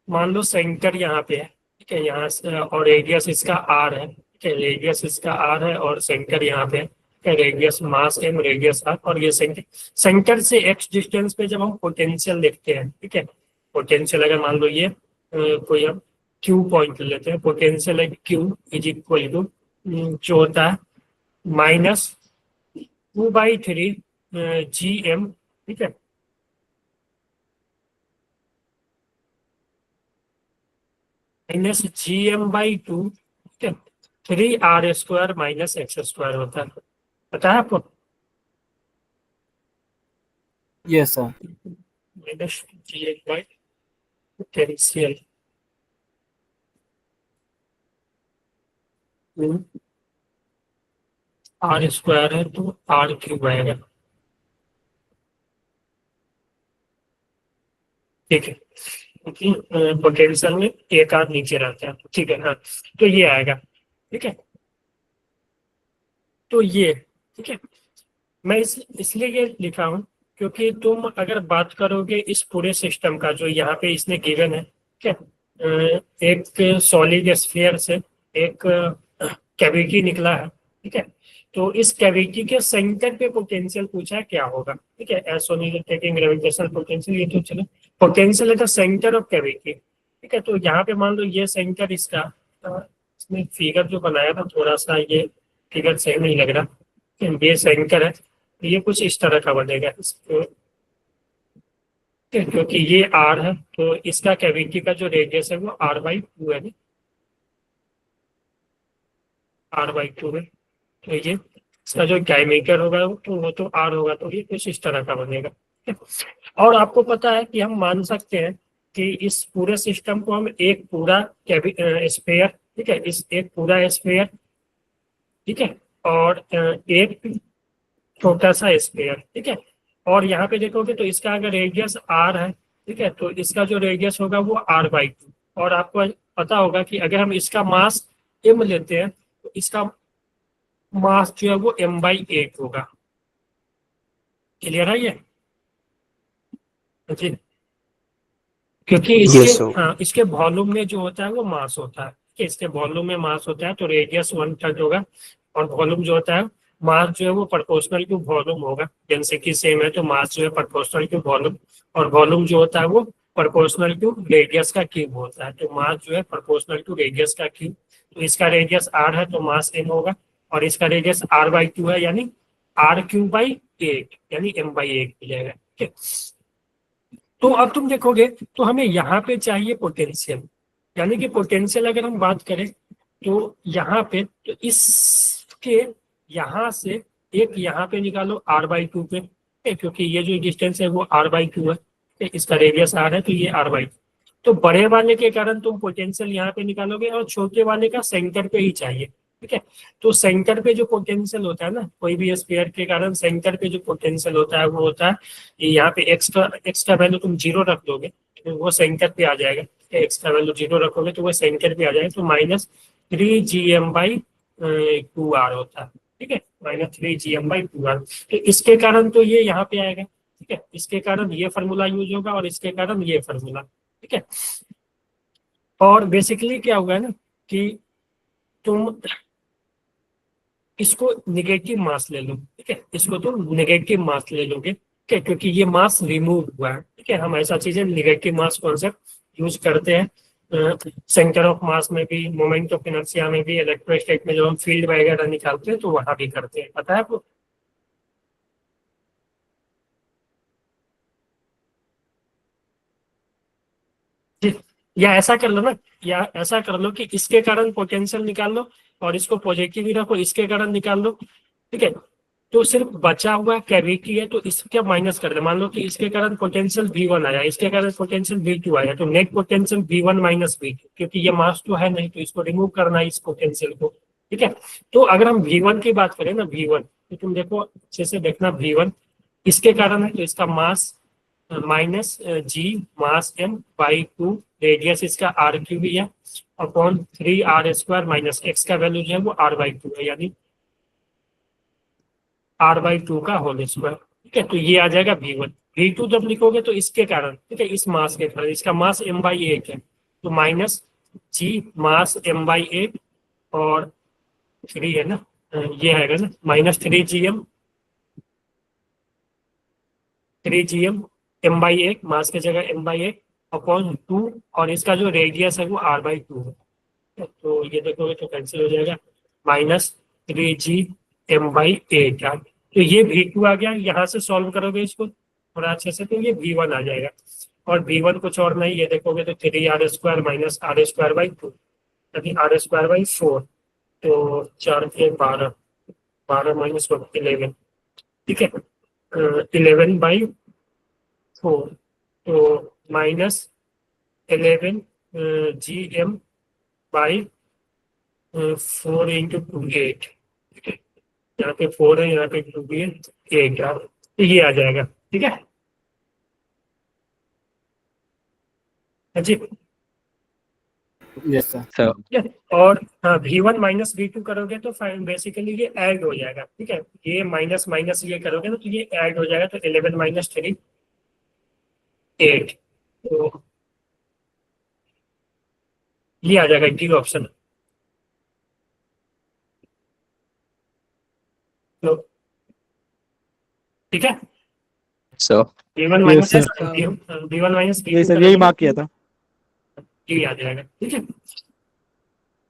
मान लो सेंटर यहाँ पे है। ठीक है, यहाँ और रेडियस इसका आर है। ठीक है, रेडियस इसका आर है और सेंटर यहाँ पे है। ठीक है, radius mass M, radius R, और ये सेंटर। सेंटर से एक्स डिस्टेंस पे जब हम पोटेंशियल लिखते हैं, ठीक है, पोटेंशियल अगर मान लो ये कोई हम क्यू पॉइंट लेते हैं, पोटेंशियल है क्यू इज इक्वल टू जो होता है -2/3 GM। ठीक है, -GM/2। ठीक है, 3R² - x² होता है। पता है आपको? Yes, sir. -GM/पोटेंशियल R² है तो R³ आएगा। ठीक है, क्योंकि पोटेंशियल में एक आध नीचे रहता है। ठीक है, हाँ, तो ये आएगा। ठीक है, तो ये, ठीक है, मैं इसलिए ये लिखा हूँ क्योंकि तुम अगर बात करोगे इस पूरे सिस्टम का जो यहाँ पे इसने गिवन है। ठीक है, एक सॉलिड स्फीयर से एक कैविटी निकला है। ठीक है, तो इस कैविटी के सेंटर पे पोटेंशियल पूछा है क्या होगा। ठीक है, एज टेकिंग ग्रेविटेशनल पोटेंशियल, ये तो चलो potential at the centre of cavity. ठीक है, तो यहाँ पे मान लो ये सेंटर इसका, इसमें फिगर जो बनाया था थोड़ा सा ये फिगर सही नहीं लग रहा। ये सेंटर है, तो ये कुछ इस तरह का बनेगा इसको। क्योंकि ये आर है तो इसका कैविटी का जो रेडियस है वो R/2 है, R/2 है। तो ये इसका जो डायमीटर होगा वो तो आर होगा, तो ये कुछ इस तरह का बनेगा। ठीक है? और आपको पता है कि हम मान सकते हैं कि इस पूरे सिस्टम को हम एक पूरा स्फीयर, ठीक है, इस एक पूरा स्फीयर, ठीक है, और एक छोटा सा स्फीयर। ठीक है, और यहाँ पे देखोगे तो इसका अगर रेडियस आर है, ठीक है, तो इसका जो रेडियस होगा वो R/2। और आपको पता होगा कि अगर हम इसका मास m लेते हैं तो इसका मास जो है वो m/8 होगा। क्लियर है ये? जी, क्योंकि इसके वॉल्यूम में जो होता है वो मास होता है। कि इसके वॉल्यूम में मास होता है तो रेडियस 1/3 होगा, और वॉल्यूम जो होता है मास जो है वो प्रोपोर्शनल टू वॉल्यूम होगा। डेंसिटी सेम है तो मास जो है प्रोपोर्शनल टू वॉल्यूम, और वॉल्यूम जो होता है वो प्रोपोर्शनल टू रेडियस का क्यूब होता है। तो मास जो है प्रोपोर्शनल टू रेडियस का क्यूब। तो इसका रेडियस r है तो मास m होगा, और इसका रेडियस R/2 है यानी R³ / 8 यानी m/8 मिलेगा। ठीक है, तो अब तुम देखोगे तो हमें यहाँ पे चाहिए पोटेंशियल, यानी कि पोटेंशियल अगर हम बात करें तो यहाँ पे तो इसके यहाँ से एक यहाँ पे निकालो r/2 पे, क्योंकि ये जो डिस्टेंस है वो r/2 है, इसका रेडियस r है तो ये r/2। तो बड़े वाले के कारण तुम पोटेंशियल यहाँ पे निकालोगे और छोटे वाले का सेंटर पे ही चाहिए, ठीक है। तो सेंटर पे जो पोटेंशियल होता है ना, कोई भी स्फीयर के कारण सेंटर पे जो पोटेंशियल होता है वो होता है यहाँ पे एक्स्ट्रा वैल्यू तुम 0 रख दोगे तो वो सेंटर पे आ जाएगा, एक्स्ट्रा वैल्यू 0 रखोगे तो वो सेंटर पे आ जाएगा, तो -3gm/2r होता है, ठीक है, -3gm/2r। तो इसके कारण तो ये यहाँ पे आएगा, ठीक है, इसके कारण ये फार्मूला यूज होगा और इसके कारण ये फार्मूला, ठीक है। और बेसिकली क्या हुआ है ना कि तुम इसको निगेटिव मास ले लो, ठीक है, इसको तुम निगेटिव मास ले लोगे, ठीक है, क्योंकि ये मास रिमूव हुआ है, ठीक है। हम ऐसा चीजें निगेटिव मास कॉन्सेप्ट यूज करते हैं सेंटर ऑफ मास में भी, मोमेंट ऑफ इनर्शिया में भी, इलेक्ट्रोस्टैटिक में जब हम फील्ड वगैरह निकालते हैं तो वहां भी करते हैं, पता है आपको। या ऐसा कर लो ना, या ऐसा कर लो कि इसके कारण पोटेंशियल निकाल लो और इसको पॉजिटिव ही रखो, इसके कारण निकाल लो, ठीक है। तो सिर्फ बचा हुआ कैविटी है तो इसके माइनस कर दे, मान लो कि इसके कारण पोटेंशियल V1 आया, इसके कारण पोटेंशियल V2 आया, तो net potential V1 minus V2, क्योंकि ये मास तो है नहीं तो इसको रिमूव करना है इस पोटेंशियल को, ठीक है। तो अगर हम V1 की बात करें ना, V1 तो तुम देखो अच्छे से देखना, V1 इसके कारण है तो इसका मास -g मास m/2, रेडियस इसका r³ है, अपॉन 3r² माइनस x का वैल्यू जो है वो r/2 है, यानी r/2 का होल स्क्वायर, ठीक है। तो ये आ जाएगा V1। V2 जब लिखोगे तो इसके कारण, ठीक है, इस मास के कारण, इसका मास m/8 है तो -g मास m/8 और 3 है ना, ये आएगा ना -3gm m/8, मास की जगह m/8 अपॉन 2, और इसका जो रेडियस है वो r/2 है, तो ये देखोगे तो कैंसिल हो जाएगा, -3gm/8 यार। तो ये V2 आ गया, यहाँ से सॉल्व करोगे इसको थोड़ा अच्छे से तो ये V1 आ जाएगा, और V1 कुछ और नहीं, ये देखोगे तो 3r² माइनस r²/2, यानी r²/4, तो 4 के 12, 12 माइनस 11, ठीक है, 11/4, तो -11gm/4 इंटू 8, यहाँ पे 4 है, यहाँ पे 2 भी है, 8 यार, तो ये आ जाएगा, ठीक है। हाँ जी, Yes, sir. So ठीक है। और हाँ, V1 माइनस V2 करोगे तो बेसिकली ये ऐड हो जाएगा, ठीक है, ये माइनस माइनस ये करोगे ना तो ये ऐड हो जाएगा, तो 11 - 3 8, तो ये आ जाएगा डी ऑप्शन। तो ठीक है, so V1 Yes, minus sir. V1 minus ये V2 सर यही मार्क किया था। ये आ जाएगा, ठीक है।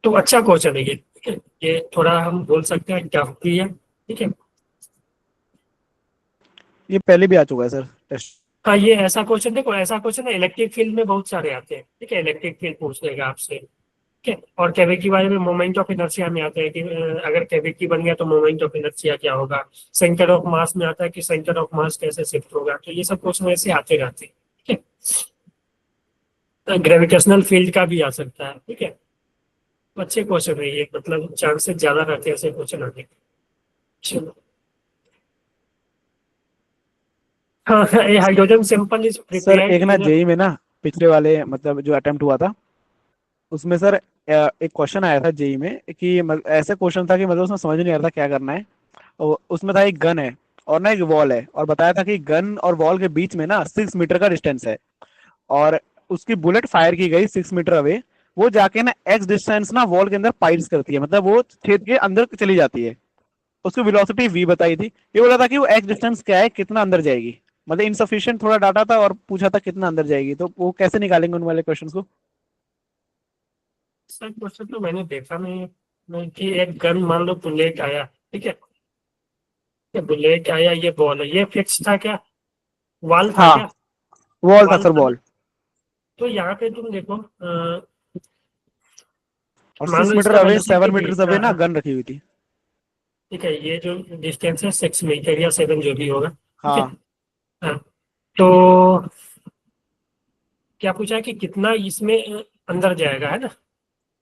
तो अच्छा क्वेश्चन है ये, ठीक है, ये थोड़ा हम बोल सकते हैं टफ भी है, ठीक है। ये पहले भी आ चुका है सर टेस्ट। हाँ, ये ऐसा क्वेश्चन, देखो ऐसा क्वेश्चन है इलेक्ट्रिक फील्ड में बहुत सारे आते हैं, ठीक है, इलेक्ट्रिक फील्ड पूछ लेगा आपसे, ठीक है। और कैविटी वाले में मोमेंट ऑफ इनर्शिया में आता है कि अगर कैविटी बन गया तो मोमेंट ऑफ इनर्शिया क्या होगा, सेंटर ऑफ मास में आता है कि सेंटर ऑफ मास कैसे शिफ्ट होगा, तो ये सब क्वेश्चन ऐसे आते रहते हैं, ठीक है। ग्रेविटेशनल फील्ड का भी आ सकता है, ठीक है। अच्छे क्वेश्चन है ये, मतलब चांसेस ज्यादा रहते हैं ऐसे क्वेश्चन आने के। चलो, हाँ, हाइड्रोजन सैंपल इज सर एक ना प्रिपेयर्ड। जेई में ना पिछले वाले मतलब जो अटेम्प्ट हुआ था उसमें सर एक क्वेश्चन आया था जेई में कि ऐसे क्वेश्चन था कि मतलब उसमें समझ नहीं आ रहा था क्या करना है। और उसमें था एक गन है और ना एक वॉल है और बताया था कि गन और वॉल के बीच में ना 6 मीटर का डिस्टेंस है और उसकी बुलेट फायर की गई 6 मीटर अवे, वो जाके ना एक्स डिस्टेंस ना वॉल के अंदर पाइल्स करती है, मतलब वो छेद के अंदर चली जाती है। उसकी वेलोसिटी v बताई थी, ये बोला था कि वो एक्स डिस्टेंस क्या है, कितना अंदर जाएगी, मतलब इनसफिशिएंट थोड़ा डाटा था और पूछा था कितना अंदर जाएगी, तो वो कैसे निकालेंगे उन वाले क्वेश्चंस को। सर क्वेश्चन तो मैंने देखा नहीं, कि एक गन मान लो बुलेट आया, ठीक है, ये बुलेट आया, ये बॉल है, ये फिक्स था क्या, वॉल था हाँ। क्या, वॉल था Wall सर, था। वॉल। तो यहाँ पे तुम देखो और मान 6 लो मीटर इसका अवे, वेलोसिटी 7 मीटर अवे ना गन रखी हुई थी। ठीक है, ये जो डिस्टेंस है 6 मीटर या 7 जो भी होगा, ठीक है। हाँ। हाँ, तो क्या पूछा है कि कितना इसमें अंदर जाएगा, है ना।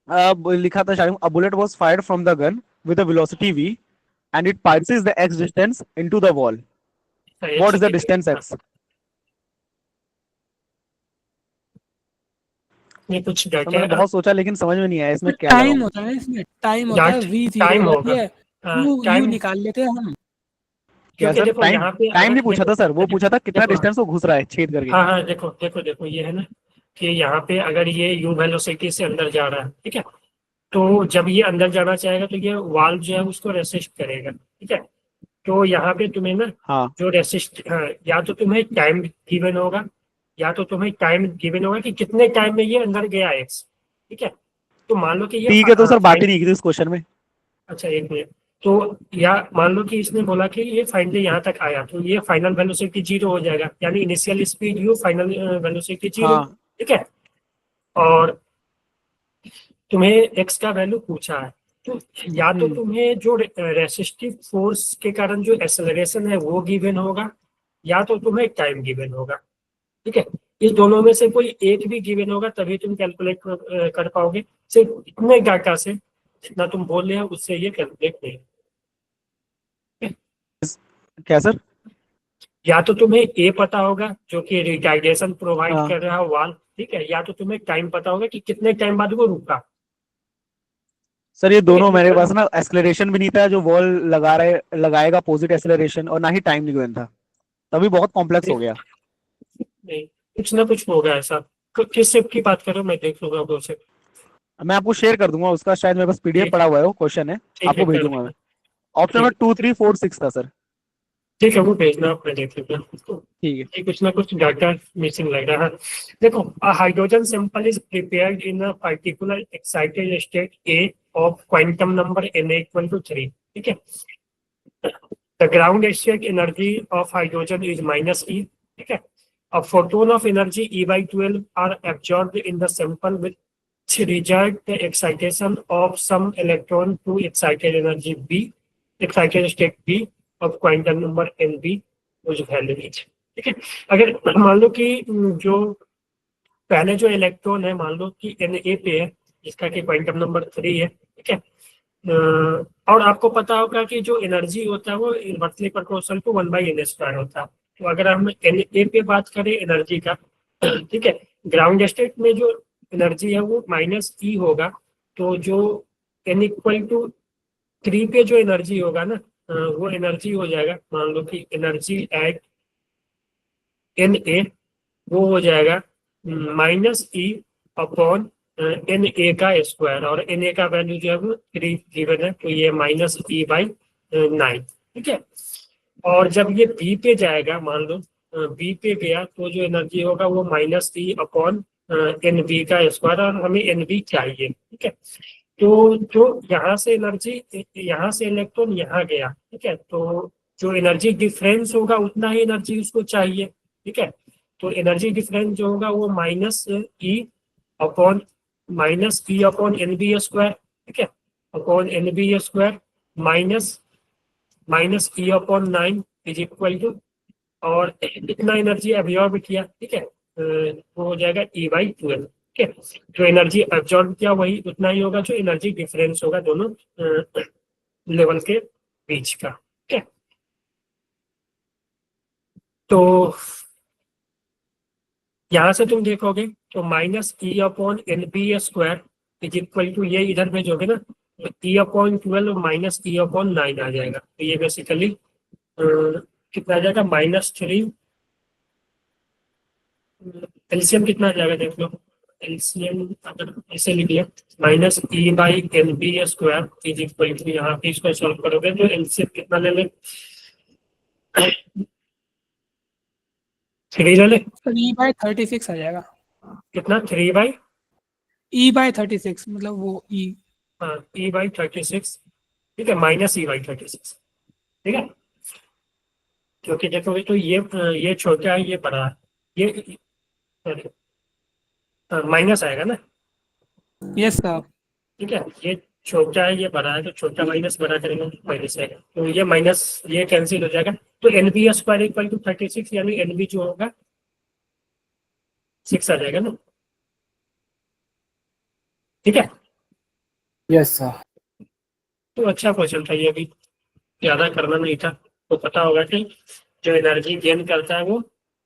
अब लिखा था शायद, a bullet was fired from the gun with a velocity v and it passes the x distance into the wall. एक What is the second. distance x? ये कुछ तो डाटा मैंने है, बहुत सोचा लेकिन समझ में नहीं आया इसमें क्या टाइम लगाऊं। होता है इसमें, टाइम होता है, डाट वी जीरो टाइम रहती होगा। है, यू यू टाइम, निकाल लेते हैं हम। क्या क्योंकि सर? देखो टाइम यहाँ पे टाइम अगर नहीं पूछा देखो था सर, वो पूछा था कितना देखो डिस्टेंस वो घुस रहा है छेद करके। हाँ हाँ, देखो देखो देखो, ये है ना कि यहाँ पे अगर ये यू वेलोसिटी से अंदर जा रहा है, ठीक है, तो जब ये अंदर जाना चाहेगा तो ये वाल्व जो है उसको रेसिस्ट करेगा, ठीक है। तो यहाँ पे तुम्हें ना हाँ जो रेसिस्ट, हाँ, या तो तुम्हें टाइम गिवन होगा, या तो तुम्हें टाइम गिवन होगा कि कितने टाइम में ये अंदर गया एक्स, ठीक है। तो मान लो कि ये ठीक है, तो सर बात ही नहीं की थी इस क्वेश्चन में। अच्छा, एक मिनट। तो या मान लो कि इसने बोला कि ये फाइनली यहाँ तक आया, तो ये फाइनल वेलोसिटी 0 हो जाएगा, यानी initial speed you, final velocity 0, हाँ। ठीक है। और तुम्हें एक्स का वैल्यू पूछा है, तो या तो तुम्हें जो रेसिस्टिव फोर्स के कारण जो एक्सेलरेशन है वो गिवन होगा, या तो तुम्हें टाइम गिवन होगा, ठीक है। इस दोनों में से कोई एक भी गिवन होगा तभी तुम कैलकुलेट कर पाओगे। सिर्फ इतने डाटा से जितना तुम बोल रहे हो उससे ये कैलकुलेट नहीं। क्या सर? या तो तुम्हें ए पता होगा जो कि रिटार्डेशन प्रोवाइड हाँ कर रहा है वाल, ठीक है, या तो तुम्हें टाइम पता होगा कि कितने टाइम बाद वो रुका, सर, ये ठीक दोनों मेरे है। पास ना एक्सेलरेशन भी नहीं था जो वॉल लगाएगा अपोजिट एक्सेलरेशन, और ना ही टाइम गिवन था, तभी बहुत कॉम्प्लेक्स हो गया। नहीं, कुछ ना कुछ होगा ऐसा। किस शिफ्ट की बात करो, मैं देख लूंगा वो शिफ्ट। मैं आपको शेयर कर दूंगा उसका, शायद मेरे पास पीडीएफ ठीक पड़ा हुआ है, वो क्वेश्चन है, ठीक है, आपको भेज कर दूंगा मैं। देना। ऑप्शन नंबर 2 3 4 6 था सर। ठीक है, वो भेजना, मैं देख लूंगा। ठीक है। ये कुछ ना कुछ डाटा मिसिंग लग रहा है। देखो, hydrogen sample is prepared in a particular excited state A of quantum number n equal to 3, ठीक है। The ground state energy of hydrogen is -e, ठीक है। A photon of energy E by 12 are absorbed in the sample which result the excitation of some electron to excited energy B, excited state B of quantum number NB, whose value is, ठीक है। अगर मान लो कि जो पहले जो इलेक्ट्रॉन है मान लो कि Na पे है, जिसका कि क्वांटम नंबर 3 है, ठीक है। और आपको पता होगा कि जो एनर्जी होता है वो इनवर्सली प्रोपोर्शनल टू 1/n² होता है। तो अगर हम Na पे बात करें एनर्जी का, ठीक है, ग्राउंड स्टेट में जो एनर्जी है वो -e होगा, तो जो n इक्वल टू 3 पे जो एनर्जी होगा ना, वो एनर्जी हो जाएगा, मान लो कि एनर्जी एट Na वो हो जाएगा -e अपॉन Na का स्क्वायर, और Na का वैल्यू जो है वो 3 गिवन है, तो ये -e/9, ठीक है। और जब ये बी पे जाएगा, मान लो बी पे गया, तो जो एनर्जी होगा वो -e अपॉन NB का स्क्वायर, और हमें NB चाहिए, ठीक है। तो जो यहाँ से एनर्जी, यहाँ से इलेक्ट्रॉन यहाँ गया, ठीक है, तो जो एनर्जी डिफरेंस होगा उतना ही एनर्जी उसको चाहिए, ठीक है। तो एनर्जी डिफरेंस जो होगा वो -e अपॉन NB², ठीक है, upon NB² -e/9 is equal to, और कितना एनर्जी अब्जॉर्ब किया, ठीक है, वो हो जाएगा E/12, ठीक है। जो एनर्जी अब्जॉर्ब किया वही उतना ही होगा जो एनर्जी डिफरेंस होगा दोनों लेवल के बीच का, ठीक है। तो यहाँ से तुम देखोगे तो -e/NB² इज इक्वल टू, ये इधर भेजोगे ना तो E/12 -e/9 आ जाएगा, तो ये बेसिकली कितना आ जाएगा, -3, एलसीएम कितना आ जाएगा देख लो। एलसीएम अगर ऐसे लिख लिया, -e/NB² इज इक्वल टू, यहाँ पे इसको सॉल्व करोगे तो एलसीएम कितना ले ले, 3 ले ले, E/36 आ जाएगा। कितना 3/, E/36 मतलब वो E। हाँ, E/36, ठीक है, -e/36, ठीक है। क्योंकि देखोगे तो ये छोटा है, ये बड़ा है, ये सॉरी माइनस आएगा ना, यस सर। ठीक है। ये छोटा है ये बड़ा है, तो छोटा माइनस बड़ा करेंगे तो माइनस आएगा, तो ये माइनस ये कैंसिल हो जाएगा। तो N B square equal to 36, यानी एन बी जो होगा 6 आ जाएगा ना, ठीक है। Yes, sir. तो अच्छा क्वेश्चन था ये भी, ज्यादा करना नहीं था। तो पता होगा कि जो एनर्जी गेन करता है वो,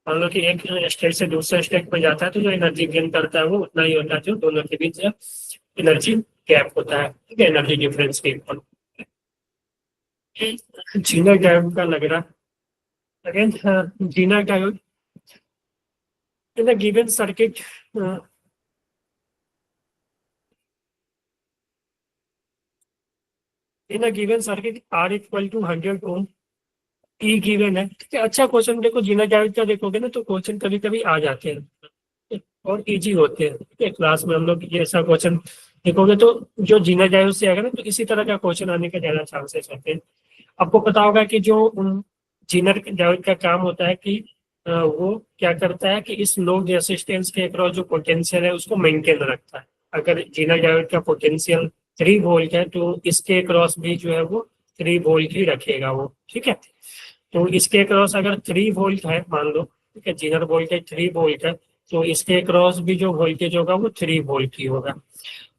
मान लो कि एक स्टेट से दूसरे स्टेट पे जाता है, तो जो एनर्जी गेन करता है वो उतना ही होता है जो दोनों के बीच एनर्जी गैप होता है, ठीक है, एनर्जी डिफरेंस के इक्वल। जीना डायोड का लग रहा, again Zener diode in a given circuit, in a given circuit R equal to 100 ohm, E given है, ठीक है। अच्छा क्वेश्चन देखो, जीना डायोड का देखोगे ना तो क्वेश्चन कभी कभी आ जाते हैं और इजी होते हैं, ठीक है। क्लास में हम लोग ये ऐसा क्वेश्चन देखोगे तो जो जीना डायोड से आएगा ना तो इसी तरह का क्वेश्चन आने का ज्यादा चांसेस होते हैं। आपको पता होगा कि जो जीनर डायोड का काम होता है कि वो क्या करता है कि इस लोड रेसिस्टेंस के अक्रॉस जो पोटेंशियल है उसको मेंटेन रखता है। अगर जीनर डायोड का पोटेंशियल 3 वोल्ट है तो इसके अक्रॉस भी जो है वो 3 वोल्ट ही रखेगा वो, ठीक है। तो इसके अक्रॉस अगर 3 वोल्ट है मान लो, ठीक है, जीनर वोल्टेज 3 वोल्ट है, तो इसके अक्रॉस भी जो वोल्टेज होगा वो 3 वोल्ट ही होगा।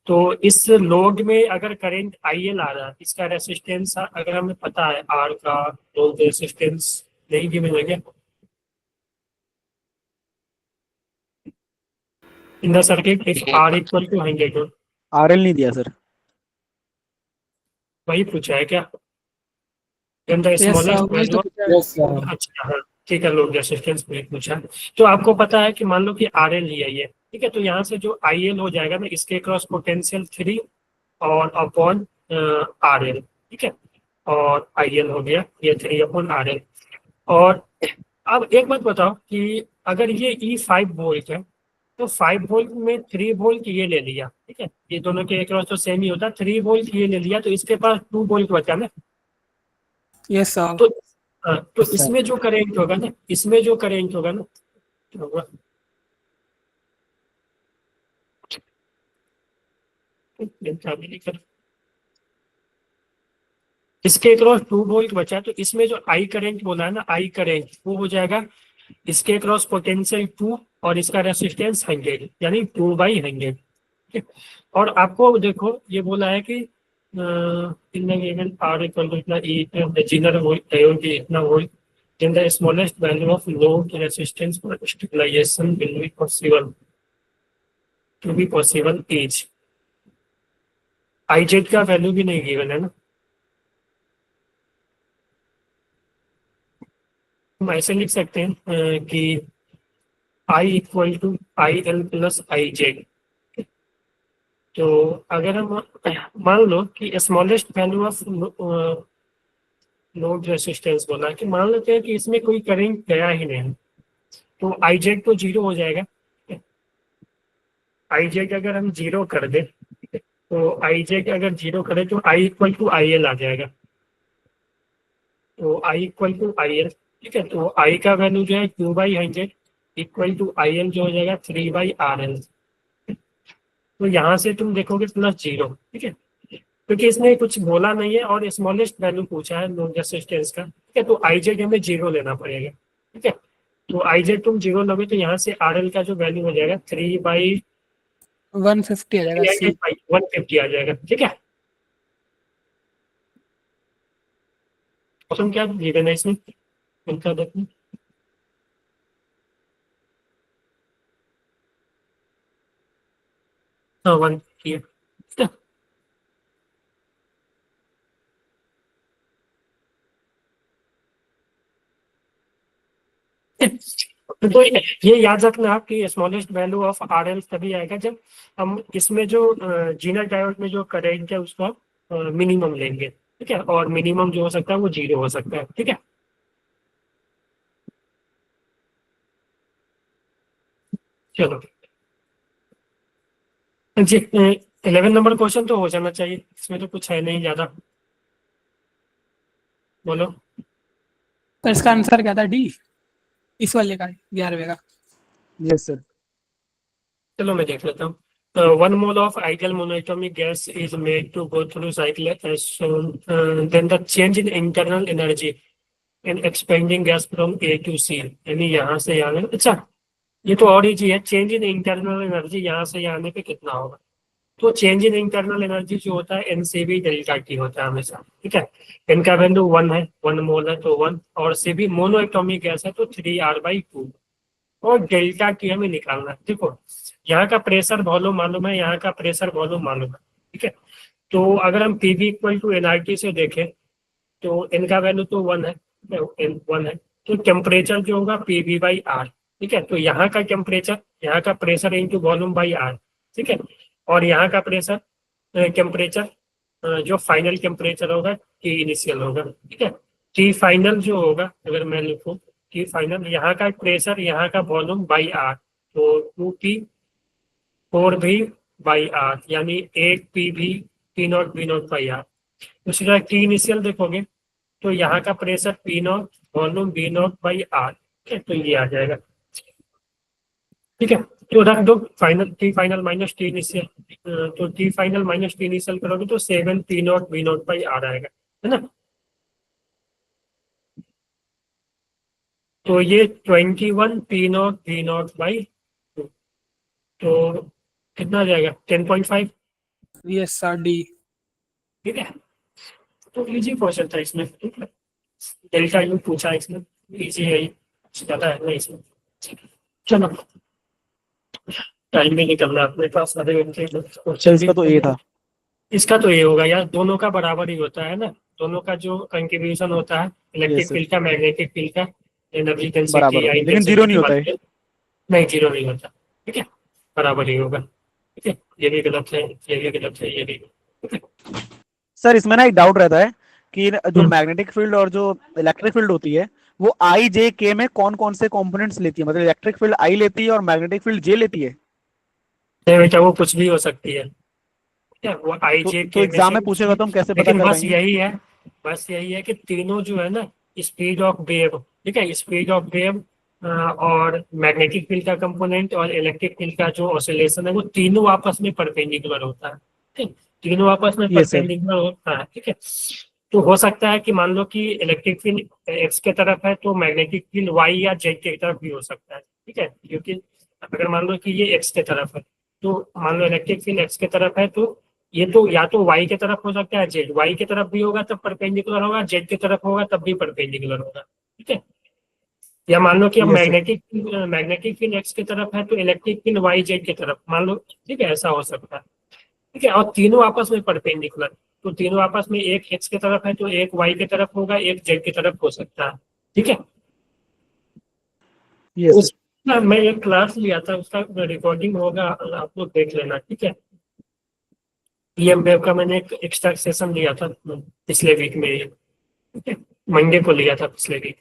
तो इस लोड में अगर करंट IL आ रहा है, इसका रेसिस्टेंस अगर हमें पता है R का लोड रेसिस्टेंस नहीं भी मिलेगा in the circuit if R equal to 100, RL नहीं दिया सर। वही पूछा है क्या? In the yes sir, smallest वही तो वैल्यू, पूछा है। Yes, sir. अच्छा हाँ ठीक है, लोड रेसिस्टेंस में पूछा। तो आपको पता है कि मान लो कि RL लिया ये, ठीक है, तो यहाँ से जो IL हो जाएगा ना, इसके क्रॉस पोटेंशियल 3 और अपॉन RL, ठीक है, और IL हो गया ये 3 अपॉन RL। और अब एक बात बताओ कि अगर ये E 5 वोल्ट है तो 5 वोल्ट में 3 वोल्ट ये ले लिया, ठीक है, ये दोनों के क्रॉस तो सेम ही होता है, 3 वोल्ट ये ले लिया तो इसके पास 2 वोल्ट बचा ना। Yes sir. तो तो Yes, sir. इसमें जो करेंट होगा ना, इसमें जो करेंट होगा ना क्या होगा? इसके क्रॉस 2 वोल्ट बचा, तो इसमें जो आई करंट बोला है ना, आई करंट वो हो जाएगा इसके क्रॉस पोटेंशियल 2 और इसका रेसिस्टेंस 100, यानी 2/100, ठीक है। और आपको देखो ये बोला है कि इन आर इक्वल टू इतना ई जनरल वोल्ट इतना volt, then the smallest value of load resistance for stabilization will be possible is IZ का वैल्यू भी नहीं गिवन है ना, हम ऐसे लिख सकते हैं कि I equal to IL plus IZ। तो अगर हम मान लो कि smallest value of load resistance बोला है, कि मान लेते हैं कि इसमें कोई करंट गया ही नहीं, तो IZ तो 0 हो जाएगा। IZ अगर हम 0 कर दे तो IZ अगर 0 करे तो I इक्वल टू IL आ जाएगा, तो I इक्वल टू IL, ठीक है। तो I का वैल्यू जो है 2/100 इक्वल टू IL जो हो जाएगा 3/RL। तो यहाँ से तुम देखोगे प्लस 0, ठीक है, क्योंकि इसने कुछ बोला नहीं है और स्मॉलेस्ट वैल्यू पूछा है लोड रेसिस्टेंस का, ठीक है। तो IZ हमें 0 लेना पड़ेगा, ठीक है। तो IZ तुम 0 लोगे तो यहाँ से RL का जो वैल्यू हो जाएगा 150 आ जाएगा सी। 150 आ जाएगा, ठीक है। ऑप्शन क्या गिवन है इसमें, उनका देखो। हाँ 150 है, ठीक है। तो ये याद रखना आप कि स्मॉलेस्ट वैल्यू ऑफ RL तभी आएगा जब हम इसमें जो जीनर डायोड में जो करंट है उसका मिनिमम लेंगे, ठीक है, और मिनिमम जो हो सकता है वो 0 हो सकता है, ठीक है। चलो जी 11 नंबर क्वेश्चन तो हो जाना चाहिए, इसमें तो कुछ है नहीं ज्यादा, बोलो। तो इसका आंसर क्या था? डी, इस वाले का 11वें का। Yes sir. चलो मैं देख लेता हूँ. 1 mole of ideal monatomic gas is made to go through cycle as shown. Then the change in internal energy in expanding gas from A to C. यानी यहाँ से यहाँ में. अच्छा, ये तो और इजी है. चेंज इन इंटरनल एनर्जी यहाँ से यहाँ आने पे कितना होगा. तो चेंज इन इंटरनल एनर्जी जो होता है NCV डेल्टा T होता है हमेशा. ठीक है, इनका वैल्यू 1 है, 1 मोल है तो 1, और CB मोनो एटॉमिक गैस है तो 3R/2, और डेल्टा T हमें निकालना है. देखो, यहाँ का प्रेशर वॉल्यूम मालूम है, यहाँ का प्रेशर वॉल्यूम मालूम है. ठीक है, तो अगर हम PV इक्वल टू nRT से देखें तो इनका वैल्यू तो 1 है, 1 है. तो टेम्परेचर जो होगा PV/R. ठीक है, तो यहाँ का टेम्परेचर, यहाँ का pressure into volume by R. ठीक है, और यहाँ का प्रेशर टेम्परेचर जो फाइनल टेम्परेचर होगा T इनिशियल होगा. ठीक है, T फाइनल जो होगा, अगर मैं लिखूँ T फाइनल, यहाँ का प्रेशर, यहाँ का वॉल्यूम बाई R, तो 2T 4V/R, यानी 8PV P0 V0/R. उसी तरह T इनिशियल देखोगे तो यहाँ का प्रेशर P0, वॉल्यूम V0/R. ठीक है, तो ये आ जाएगा. ठीक है, तो रख दो final, T final minus T initial. तो T final minus T initial करोगे तो 7 P0 V0/R आएगा, है ना. तो ये 21 P0 V0/2, तो कितना आ जाएगा 10.5. Yes, sir. D. ठीक है, तो इजी क्वेश्चन था इसमें. ठीक है, डेल्टा यू पूछा इसमें, इजी है, ज्यादा है ना इसमें. चलो, टाइम भी निकल रहा है अपने पास, आधे घंटे. अच्छा, इसका तो ए था. इसका तो ये होगा यार, दोनों का बराबर ही होता है ना. दोनों का जो कंट्रीब्यूशन होता है, इलेक्ट्रिक Yes, sir. फील्ड का, मैग्नेटिक फील्ड का, एनर्जी बराबर होता है, लेकिन जीरो नहीं होता है. नहीं, जीरो नहीं होता. ठीक है, बराबर ही होगा. ठीक है, ये भी गलत है, ये भी गलत है, ये भी. सर, इसमें ना एक डाउट रहता है कि जो हम्म. मैग्नेटिक फील्ड और जो इलेक्ट्रिक फील्ड होती है वो I/J/K में कौन कौन से कंपोनेंट्स लेती है. मतलब इलेक्ट्रिक फील्ड I लेती है और मैग्नेटिक फील्ड J लेती है. नहीं बेटा, वो कुछ भी हो सकती है. ठीक है, वो IJ तो एग्जाम में पूछेगा तो हम कैसे पता लेकिन कर बस पाएंगे. यही है कि तीनों जो है ना, स्पीड ऑफ वेव. ठीक है, स्पीड ऑफ वेव और मैग्नेटिक फील्ड का कंपोनेंट और इलेक्ट्रिक फील्ड का जो ऑसिलेशन है, वो तीनों आपस में परपेंडिकुलर होता है. ठीक, तीनों आपस में Yes, sir. परपेंडिकुलर होता है. ठीक है, तो हो सकता है कि मान लो कि इलेक्ट्रिक फील्ड X के तरफ है तो मैग्नेटिक फील्ड Y या Z के तरफ भी हो सकता है. ठीक है, क्योंकि अगर मान लो कि ये X के तरफ है, तो मान लो इलेक्ट्रिक फील्ड X के तरफ है, तो ये तो या तो Y के तरफ हो सकता है, Z Y के तरफ भी होगा तब परपेंडिकुलर होगा, Z के तरफ होगा तब भी परपेंडिकुलर होगा. ठीक है, या मान लो कि अब Yes, sir. Magnetic field X की तरफ है तो इलेक्ट्रिक फील्ड Y Z की तरफ मान लो. ठीक है, ऐसा हो सकता है. ठीक है, और तीनों आपस में परपेंडिकुलर, तो तीनों आपस में, एक X की तरफ है तो एक Y की तरफ होगा, एक Z की तरफ हो सकता है. ठीक है, Yes, sir. मैं एक क्लास लिया था, उसका रिकॉर्डिंग होगा, आप लोग देख लेना. ठीक है, PM वेव का मैंने एक एक्स्ट्रा सेशन लिया था पिछले वीक में. ठीक है, मंडे को लिया था पिछले वीक.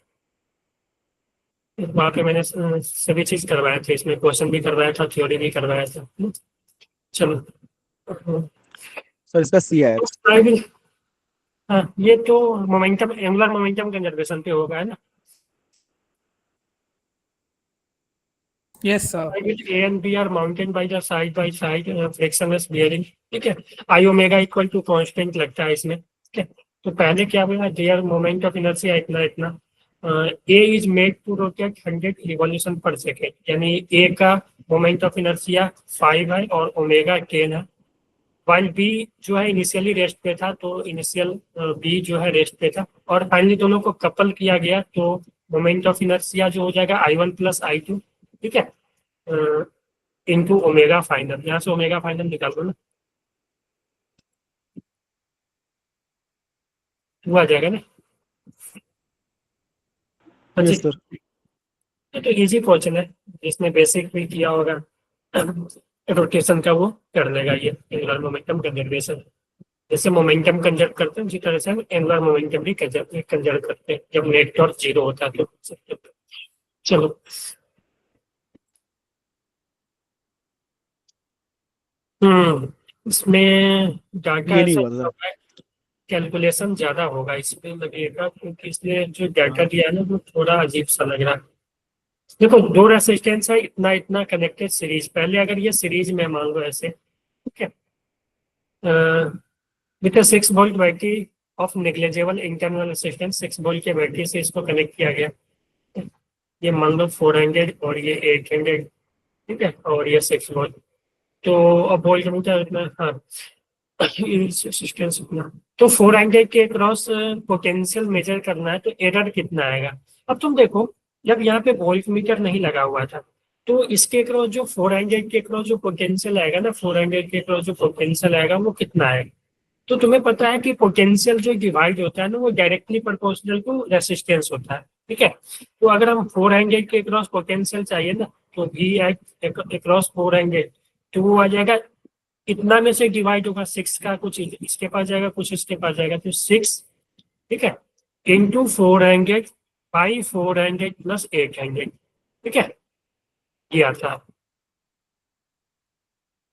वहाँ पे मैंने सभी चीज करवाया था, इसमें क्वेश्चन भी करवाया था, थ्योरी भी करवाया था. चलो, सर, इसका C आया. हाँ, ये तो मोमेंटम, एंगुलर मोमेंटम कंजर्वेशन पे होगा, है ना. Yes, sir. A and B are mounted by the side by side frictionless bearing. ठीक है, I omega equal to constant लगता है इसमें. ठीक है, तो पहले क्या हुआ, देयर मोमेंट ऑफ इनर्शिया इतना इतना. A is made to rotate 100 revolution per second, यानी A का मोमेंट ऑफ इनर्शिया 5 है और ओमेगा 10 है. वाइल B जो है इनिशियली रेस्ट पे था, तो इनिशियल B जो है रेस्ट पे था, और फाइनली दोनों को कपल किया गया तो मोमेंट ऑफ इनर्शिया जो हो जाएगा I1 + I2. ठीक है, इनटू ओमेगा फाइनल. यहाँ से ओमेगा फाइनल निकाल दो ना, वो आ जाएगा ना. Yes, sir. ये तो इजी क्वेश्चन है, इसमें बेसिक भी किया होगा. रोटेशन का वो कर लेगा ये एंगुलर मोमेंटम कंजर्वेशन. जैसे मोमेंटम कंजर्व करते हैं उसी तरह से हम एंगुलर मोमेंटम भी कंजर्व करते हैं जब नेट टॉर्क 0 होता है तो. चलो, इसमें डाटा ये नहीं ऐसा हुआ था. कैलकुलेशन ज्यादा होगा इसमें लगेगा, क्योंकि इसने जो डाटा दिया है ना वो थोड़ा अजीब सा लग रहा है. देखो दो रेसिस्टेंस है, इतना इतना कनेक्टेड सीरीज। पहले अगर ये सीरीज में मान लो ऐसे, ठीक है, with 6 volt battery of negligible internal resistance, 6 volt के बैटरी से इसको कनेक्ट किया गया। ये मान लो 400 और ये 800, ठीक है, और ये 6 वोल्ट। तो अब वोल्ट मीटर इतना, हाँ, रेसिस्टेंस इतना, तो 400 के क्रॉस पोटेंशियल मेजर करना है, तो एरर कितना आएगा। अब तुम देखो, जब यहाँ पे वोल्ट मीटर नहीं लगा हुआ था, तो इसके क्रॉस जो 400 के क्रॉस जो पोटेंशियल आएगा ना, 400 के क्रॉस जो पोटेंशियल आएगा वो कितना आएगा। तो तुम्हें पता है कि पोटेंशियल जो डिवाइड होता है ना, वो डायरेक्टली प्रोपोर्शनल टू रेसिस्टेंस होता है, ठीक है। तो अगर हम 400 के क्रॉस पोटेंशियल चाहिए ना, तो वी क्रॉस 400, तो वो आ जाएगा, इतना में से डिवाइड होगा, 6 का कुछ इसके पास जाएगा, कुछ इसके पास जाएगा, तो 6, ठीक है, इंटू 400 बाई 400 प्लस 800, ठीक है, ये आता है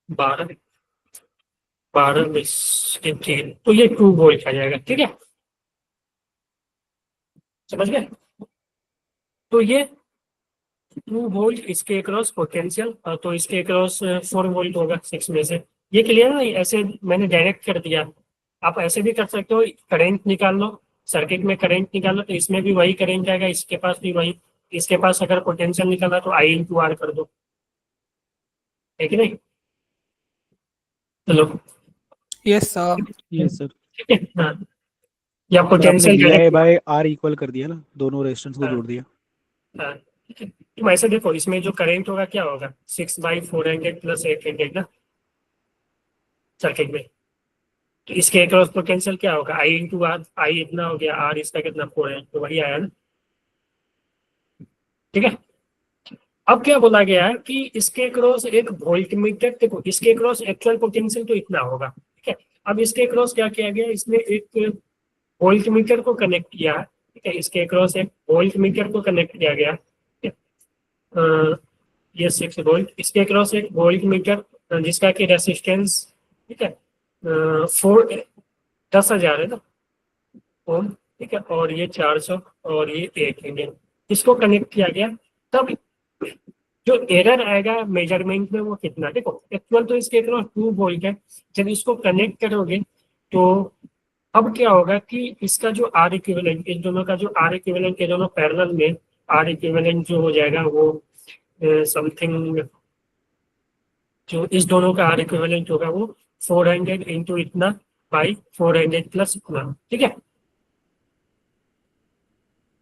12 12 3, तो ये 2 वोल्ट आ जाएगा, ठीक है, समझ गए। तो ये 2 वोल्ट इसके अक्रॉस पोटेंशियल, तो इसके अक्रॉस 4 वोल्ट होगा 6 में से। ये क्लियर है, ऐसे मैंने डायरेक्ट कर दिया। आप ऐसे भी कर सकते हो, करंट निकाल लो, सर्किट में करंट निकालो, तो इसमें भी वही करंट आएगा, इसके पास भी वही। इसके पास अगर पोटेंशियल निकाला तो आई इंटू आर कर दो, है कि नहीं। चलो, Yes, sir. Yes sir. ठीक है, हाँ, या आपने potential V I direct, by R equal कर दिया ना, दोनों रेजिस्टेंस को हाँ। जोड़ दिया। हाँ, ठीक है। तुम ऐसे देखो, इसमें जो करंट होगा क्या होगा, 6/400 प्लस 800 ना, सर्किट में। तो इसके अक्रॉस पोटेंशियल क्या होगा, आई इंटू आर, आई इतना हो गया, आर इसका कितना 4 है, तो वही आया ना, ठीक है। अब क्या बोला गया है कि इसके क्रॉस एक वोल्ट मीटर, देखो इसके क्रॉस एक्चुअल पोटेंशियल तो इतना होगा, ठीक है। अब इसके क्रॉस क्या किया गया, इसमें एक वोल्ट मीटर को कनेक्ट किया है, ठीक है, इसके क्रॉस एक वोल्ट मीटर को कनेक्ट किया गया, ठीक है। ये 6 वोल्ट, इसके क्रॉस एक वोल्ट मीटर जिसका कि रेसिस्टेंस, ठीक है, 10,000 है ना ओम, ठीक है, और ये 400 और ये 800, इसको कनेक्ट किया गया। तब जो एरर आएगा मेजरमेंट में वो कितना, देखो एक्चुअल तो इसके क्रॉस 2 वोल्ट है, जब इसको कनेक्ट करोगे तो अब क्या होगा कि इसका जो आर इक्विवेलेंट, इन दोनों का जो आर इक्विवेलेंट के दोनों पैरेलल में, आर इक्विवेलेंट जो हो जाएगा वो समथिंग, जो इस दोनों का आर इक्विवेलेंट होगा वो 400 इंटू इतना बाई 400 प्लस इतना, ठीक है।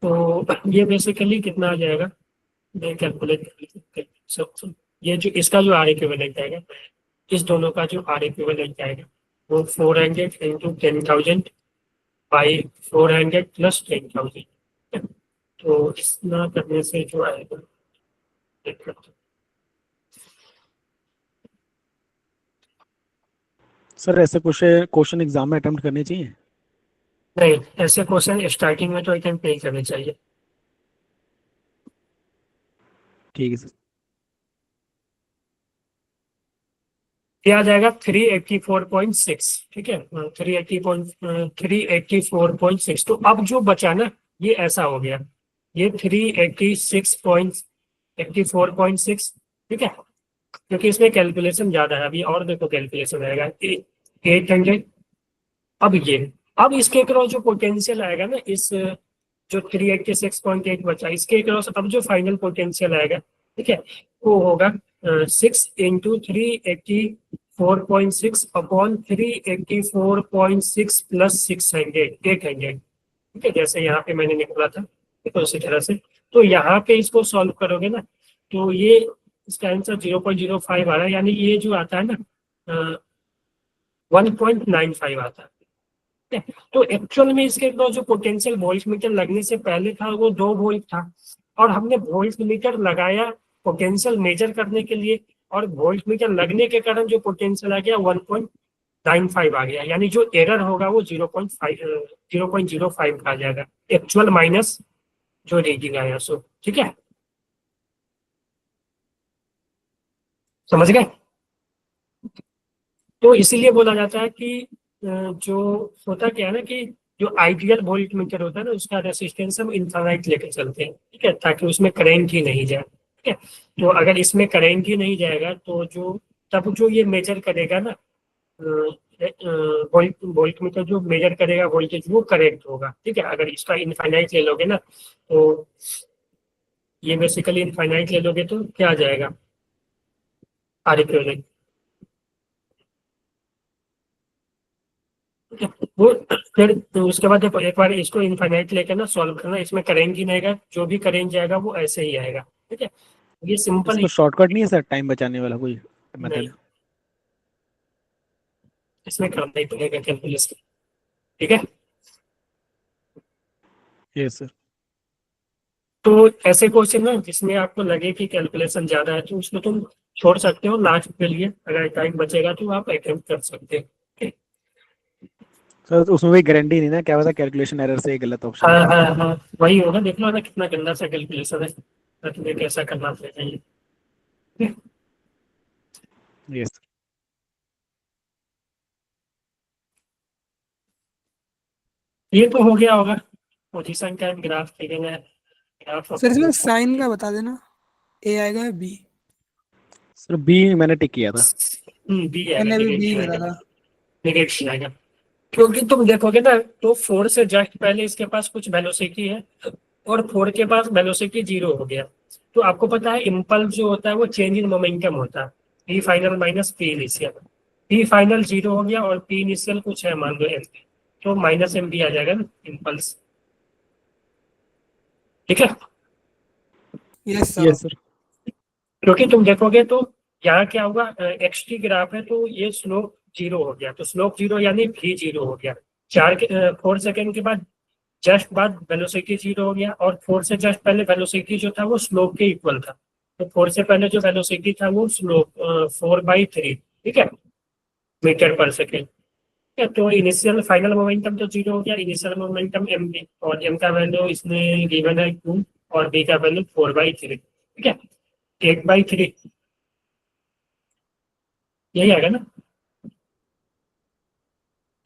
तो ये बेसिकली कितना आ जाएगा, मैं कैलकुलेट कर सकता हूँ। ये जो इसका जो आर इक्विवेलेंट आएगा, इस दोनों का जो आर इक्विवेलेंट आएगा वो 400 इंटू 10,000 बाई 400 प्लस 10,000। तो इतना करने से जो आएगा, देख सकते हो। सर ऐसे क्वेश्चन एग्जाम में अटेम्प्ट करने चाहिए। नहीं, ऐसे क्वेश्चन स्टार्टिंग में तो अटेम्प्ट नहीं करने चाहिए। ठीक है सर। ये आ जाएगा 384.6, ठीक है, 384.6। तो अब जो बचा ना, ये ऐसा हो गया, ये 386.84.6, ठीक है, क्योंकि इसमें कैलकुलेशन ज्यादा है अभी, और देखो कैलकुलेशन आएगा 800। अब इसके क्रॉस जो पोटेंशियल आएगा ना, इस जो 386.8 बचा, इसके क्रॉस अब जो फाइनल पोटेंशियल आएगा, ठीक है, वो होगा 6 इंटू 384.6 अपॉन 384.6 प्लस 600 800, ठीक है, जैसे यहाँ पे मैंने निकाला था, ठीक है, उसी तरह से। तो यहाँ पे इसको सॉल्व करोगे ना, तो ये इसका आंसर 0.05 आ रहा है, यानी ये जो आता है ना 1.95 आता है, ठीक है। तो एक्चुअल में इसके क्रॉस जो पोटेंशियल वोल्ट मीटर लगने से पहले था वो 2 वोल्ट था, और हमने वोल्ट मीटर लगाया पोटेंशियल मेजर करने के लिए, और वोल्ट मीटर लगने के कारण जो पोटेंशियल आ गया 1.95 आ गया, यानी जो एरर होगा वो 0.05 का आ जाएगा, एक्चुअल माइनस जो रीडिंग आया सो, ठीक है, समझ गए। तो इसीलिए बोला जाता है कि जो होता क्या है ना कि जो आइडियल वोल्ट मीटर होता है ना, उसका रेसिस्टेंस हम इनफाइनाइट लेकर चलते हैं, ठीक है, ताकि उसमें करंट ही नहीं जाए, ठीक है। तो अगर इसमें करंट ही नहीं जाएगा तो जो तब जो ये मेजर करेगा ना, वोल्ट वोल्ट मीटर जो मेजर करेगा वोल्टेज, वो करेक्ट होगा, ठीक है। अगर इसका इनफाइनाइट ले लोगे ना, तो ये बेसिकली इनफाइनाइट ले लोगे तो क्या आ जाएगा, आर इक्विवेलेंट, वो फिर तो उसके बाद देखो, एक बार इसको इनफाइनाइट लेकर ना सॉल्व करना, इसमें करेंट ही नहीं आएगा, जो भी करेंट जाएगा वो ऐसे ही आएगा, ठीक है। ये सिंपल इसको शॉर्टकट नहीं है सर, टाइम बचाने वाला कोई नहीं, मेथड? इसमें करना ही पड़ेगा कैलकुलेशन, ठीक है। Yes sir. तो ऐसे क्वेश्चन ना जिसमें आपको लगे कि कैलकुलेशन ज्यादा है, तो उसको तुम छोड़ सकते हो लास्ट के लिए, अगर टाइम बचेगा तो आप अटेम्प्ट कर सकते हो। सर तो उसमें भी गारंटी नहीं ना, क्या पता कैलकुलेशन एरर से गलत ऑप्शन। हाँ हाँ हाँ, वही होगा, देख लो ना कितना गंदा सा कैलकुलेशन है, तो तुम्हें कैसा करना चाहिए। यस ये तो हो गया होगा, पोजीशन का ग्राफ देखेंगे, ग्राफ सर इसमें साइन का बता देना, ए आएगा या बी? सर, बी मैंने टिक किया था। बी आएगा, मैंने भी बी नेगेटिव करा आएगा, था। नेगेटिव आएगा, क्योंकि तुम देखोगे ना तो 4 से जस्ट पहले इसके पास कुछ वेलोसिटी है, और 4 के पास वेलोसिटी 0 हो गया। तो आपको पता है इम्पल्स जो होता है वो चेंज इन मोमेंटम होता है, P final minus P initial. P final 0 हो गया और पी इनिशियल कुछ है, मान लो एम, तो माइनस एम पी आ जाएगा ना इम्पल्स, ठीक है। Yes sir. Yes sir. क्योंकि तुम देखोगे तो यहाँ क्या होगा, एक्स टी ग्राफ है तो ये स्लोप 0 हो गया, तो स्लोप 0 यानी भी 0 हो गया। 4 सेकंड के बाद जस्ट बाद वेलोसिटी 0 हो गया, और 4 से जस्ट पहले वेलोसिटी जो था वो स्लोप के इक्वल था, तो 4 से पहले जो वेलोसिटी था वो स्लोप 4/3, ठीक है, मीटर पर सेकेंड, ठीक है। तो इनिशियल फाइनल मोमेंटम तो 0 हो गया, इनिशियल मोमेंटम एम बी, और एम का वैल्यू इसमें गिवन है 2, और बी का वैल्यू 4/3, ठीक है, 8/3, यही आएगा ना,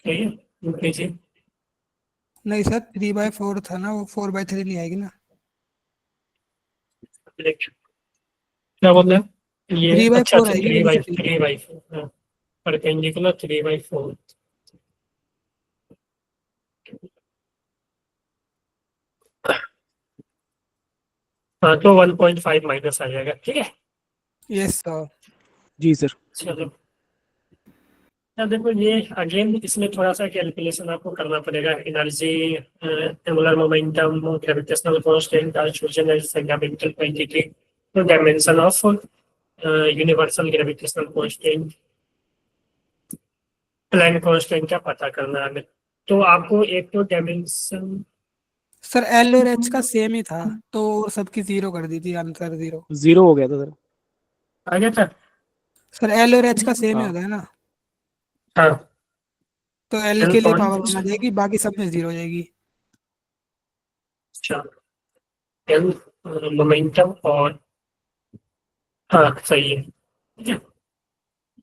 यही है यूकेजी। नहीं सर 3/4 था ना, वो 4/3 नहीं आएगी ना। क्या बोल रहे हैं ये, 3/4 अच्छा अच्छा, आएगी 3/4, हाँ, परपेंडिकुलर 3/4, हाँ, तो 1.5 माइनस आ जाएगा, ठीक है। Yes sir. जी सर। चलो, अब देखो ये अगेन इसमें थोड़ा सा कैलकुलेशन आपको करना पड़ेगा, energy, angular momentum, gravitational constant, diversion fundamental quantity, तो dimension of universal gravitational constant, Planck constant का पता करना है हमें। तो आपको एक तो डायमेंशन, सर एल और एच का सेम ही था, तो सबकी 0 कर दी थी, आंसर 0। 0 हो गया था सर। आ गया था, सर एल और एच का सेम ही हाँ। होता है ना, हाँ, तो एल L के लिए कौन? पावर बना जाएगी, बाकी सब में 0 हो जाएगी। अच्छा, एल मोमेंटम, और हाँ सही है, ठीक है,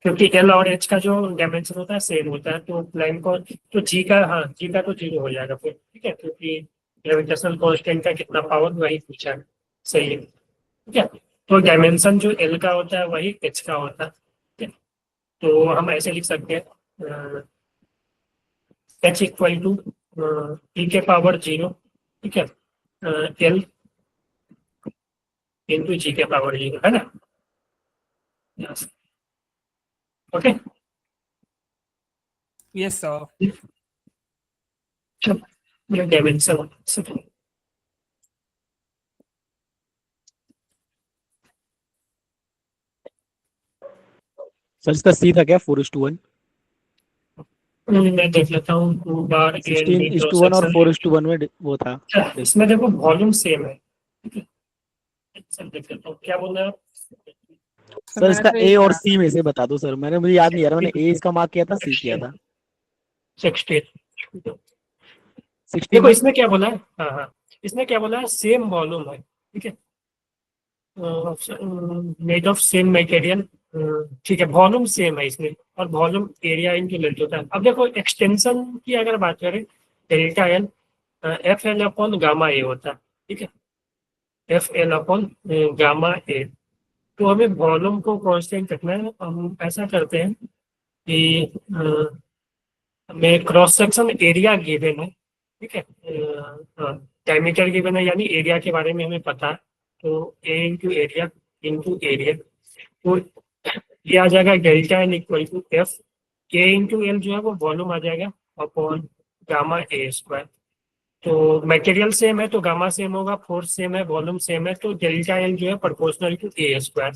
क्योंकि एल और एच का जो डायमेंशन होता है सेम होता है, तो प्लैंक को, तो जी का, हाँ जी का तो 0 हो जाएगा फिर, ठीक है, क्योंकि ग्रेविटेशनल कांस्टेंट का कितना पावर वही पूछा है, सही है, ठीक है। तो डायमेंशन जो एल का होता है वही एच का होता है, ठीक है। तो हम ऐसे लिख सकते हैं एच इक्वल टू ई के पावर 0, ठीक है, एल इंटू जी के पावर 0, है ना, ओके। Yes sir. चलो डायमेंशन, सर इसका सी था क्या 4:1? मैं देख लेता हूँ 2 बार 16:1 और 4:1 में वो था। इसमें देखो वॉल्यूम सेम है, ठीक है। सर देख लेता हूँ क्या बोल रहे हैं आप। सर इसका ए और सी में से बता दो सर, मुझे याद नहीं आ रहा, मैंने ए इसका मार्क किया था, सी किया था। 16 16 देखो इसमें क्या बोला है, हाँ हाँ, इसमें क्या बोला है, सेम वॉल्यूम है, ठीक है, मेड ऑफ सेम मटेरियल, ठीक है, वॉल्यूम सेम है इसमें, और वॉल्यूम एरिया इनकी लेंथ होता है। अब देखो एक्सटेंशन की अगर बात करें delta L F L upon gamma ए होता है, ठीक है, एफ एल अपॉन गामा ए। तो हमें वॉल्यूम को कांस्टेंट रखना है। हम ऐसा करते हैं कि हमें क्रॉस सेक्शन एरिया गिवन है, ठीक है, डायमीटर गिवन है, यानी एरिया के बारे में हमें पता है। तो ए इंटू एरिया, तो ये आ जाएगा delta L equal to F A into L जो है वो वॉल्यूम आ जाएगा अपॉन गामा ए स्क्वायर। तो मटेरियल सेम है तो गामा सेम होगा, फोर्स सेम है, वॉल्यूम सेम है, तो डेल्टा एल जो है प्रोपोर्शनल टू ए स्क्वायर।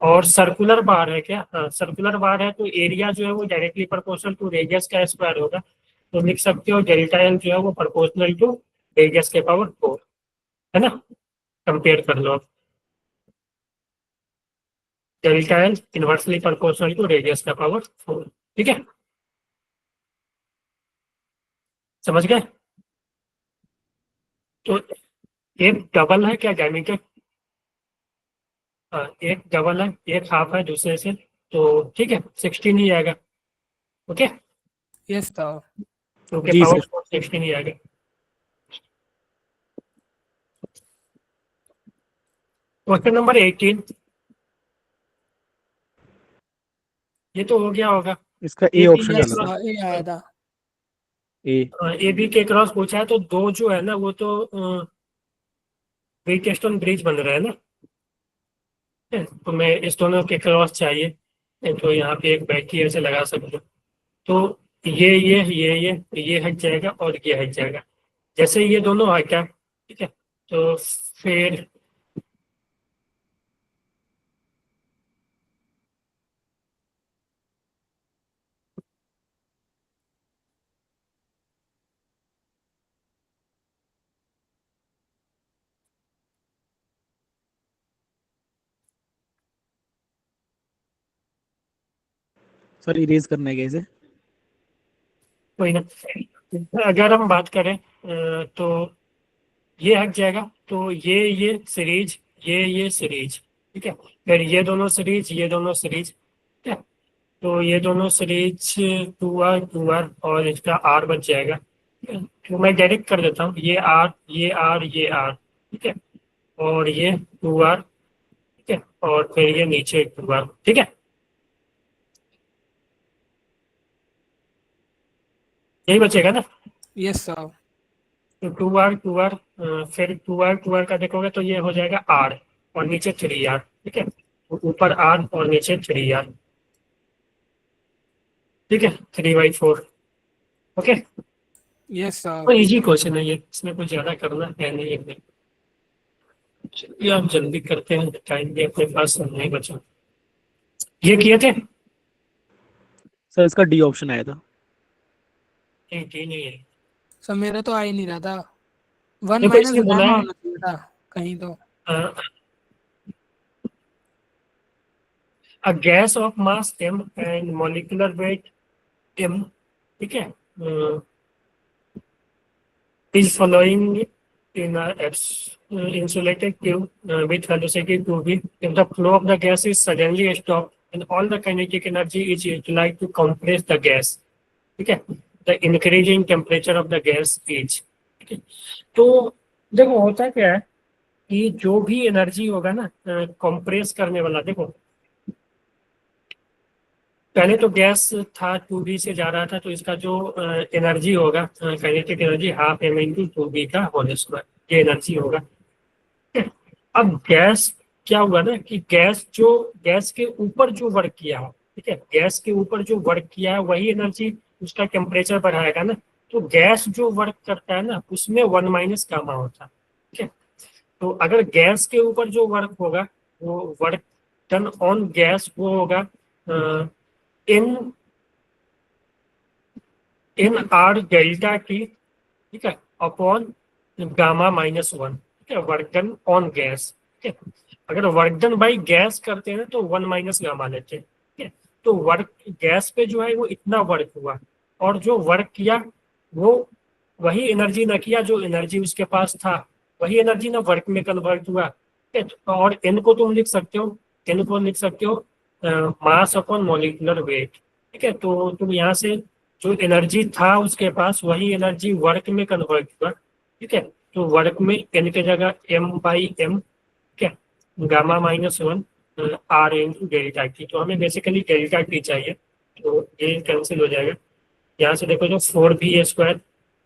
और सर्कुलर बार है क्या? हाँ, सर्कुलर बार है तो एरिया जो है वो डायरेक्टली प्रोपोर्शनल टू रेडियस का स्क्वायर होगा। तो लिख सकते हो डेल्टा एल जो है वो प्रोपोर्शनल टू रेडियस के पावर 4, है ना। कंपेयर कर लो, delta L inversely proportional to radius का पावर 4, ठीक है, समझ गए। तो एक डबल है क्या डायमीटर? हाँ, एक डबल है, एक हाफ है दूसरे से, तो ठीक है 16 ही आएगा। Okay, yes sir. क्योंकि जी पावर सर। 16 ही आएगा। क्वेश्चन नंबर 18, ये तो हो गया होगा। इसका ए ऑप्शन यस जाना था, सर, ये आया था। ए। ए बी के क्रॉस पूछा है तो दो जो है ना वो तो वेटस्टोन ब्रिज बन रहा है ना, तो मैं इस दोनों के क्रॉस चाहिए, तो यहाँ पे एक बैटरी ऐसे लगा सकते हो। तो ये हट जाएगा और ये हट जाएगा। जैसे ये दोनों हटा, ठीक है, तो फिर सर इरेज करना है कैसे? कोई ना, अगर हम बात करें तो ये हट जाएगा, तो ये सीरीज, ये सीरीज, ठीक है, फिर ये दोनों सीरीज, ठीक है, तो ये दोनों सीरीज 2R और इसका R बच जाएगा। ठीक है? तो मैं डायरेक्ट कर देता हूँ, ये R, ठीक है, और ये 2R, ठीक है, और फिर ये नीचे 2R, ठीक है, यही बचेगा ना। Yes sir. तो 2R, फिर 2R का देखोगे तो ये हो जाएगा R और नीचे 3R, ठीक है, तो ऊपर R और नीचे 3R, ठीक है, 3/4। ओके, यस तो सर। इजी क्वेश्चन है ये, इसमें कुछ ज्यादा करना है नहीं है। चलिए आप जल्दी करते हैं, टाइम भी अपने पास नहीं बचा। ये किए थे? सर इसका डी ऑप्शन आया था। नहीं नहीं है। सर मेरा तो आ ही नहीं रहा था। 1 देखो माइनस इसमें बोला गामा है होना चाहिए था कहीं तो। a gas of mass m and molecular weight m, ठीक है, is following in a insulated tube with velocity 2v. If the flow of the gas is suddenly stopped and all the kinetic energy is utilized to compress the gas, ठीक है, the increasing temperature of the gas is, ठीक है। तो देखो होता क्या है कि जो भी एनर्जी होगा ना कंप्रेस करने वाला, देखो पहले तो गैस था 2b से जा रहा था, तो इसका जो एनर्जी होगा kinetic energy half m into 2b का होल स्क्वायर, ये एनर्जी होगा। अब गैस क्या हुआ ना कि गैस के ऊपर जो वर्क किया हो, ठीक है, गैस के ऊपर जो वर्क किया है वही एनर्जी उसका टेम्परेचर बढ़ाएगा ना। तो गैस जो वर्क करता है ना उसमें 1 माइनस गामा होता है, ठीक है। तो अगर गैस के ऊपर जो वर्क होगा वो वर्क डन ऑन गैस वो होगा इन आर डेल्टा टी, ठीक है, अपॉन गामा -1, ठीक है, वर्क डन ऑन गैस, ठीक है। अगर वर्क डन बाई गैस करते हैं तो 1 माइनस गामा लेते हैं, ठीक है। तो वर्क गैस पे जो है वो इतना वर्क हुआ और जो वर्क किया वो वही एनर्जी ना किया, जो एनर्जी उसके पास था वही एनर्जी ना वर्क में कन्वर्ट हुआ, ठीक है। और एन को तुम लिख सकते हो मास अपॉन मॉलिक्यूलर वेट, ठीक है। तो तुम यहाँ से जो एनर्जी था उसके पास वही एनर्जी वर्क में कन्वर्ट हुआ, ठीक है। तो वर्क में एन की जगह m/m, ठीक है, gamma -1 r into delta T. तो हमें बेसिकली डेल्टा टी चाहिए, तो ये कैंसिल हो जाएगा। यहाँ से देखो जो 4v²,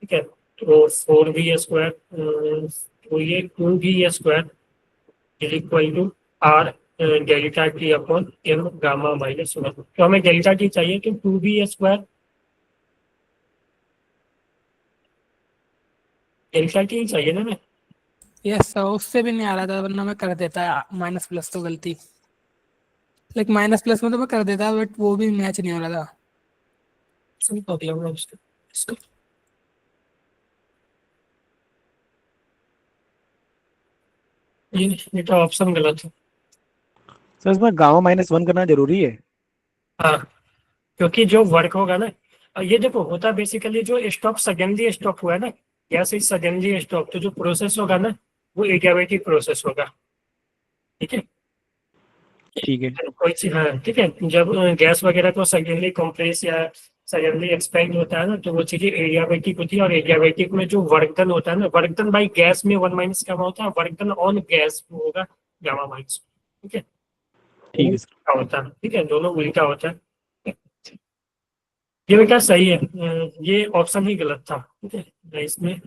ठीक है, तो 4v², तो ये 2v² is equal to r delta T upon m gamma -1। तो हमें डेल्टा टी चाहिए, तो 2v² डेल्टा टी चाहिए ना हमें। यस सर, उससे भी नहीं आ रहा था, वरना मैं कर देता माइनस प्लस तो गलती, लाइक माइनस प्लस में तो मैं कर देता, बट वो भी मैच नहीं हो रहा था। सही प्रॉब्लम है इसका। ये तो ऑप्शन गलत है। सर इसमें गामा -1 करना जरूरी है? हाँ, क्योंकि जो वर्क होगा ना, ये देखो होता बेसिकली जो स्टॉप सेकेंडरी स्टॉप हुआ है ना, गैस इज सेकेंडरी स्टॉप, तो जो प्रोसेस होगा ना वो एडियाबेटिक प्रोसेस होगा, ठीक है। ठीक है। कोई चीज, हाँ ठीक है, जब गैस वगैरह को सेकेंडरी कंप्रेस या सेकेंडरी एक्सपेंड होता है ना, तो वो चीजें एडियाबेटिक होती है। और एडियाबेटिक में जो वर्क डन होता है ना, वर्क डन बाई गैस में 1 - गामा होता है, वर्क डन ऑन गैस वो होगा गामा-, ठीक है। ठीक है सर। उल्टा होता है, ठीक है, दोनों उल्टा होता है। ये बेटा सही है, ये ऑप्शन ही गलत था, ठीक है। मैं इसमें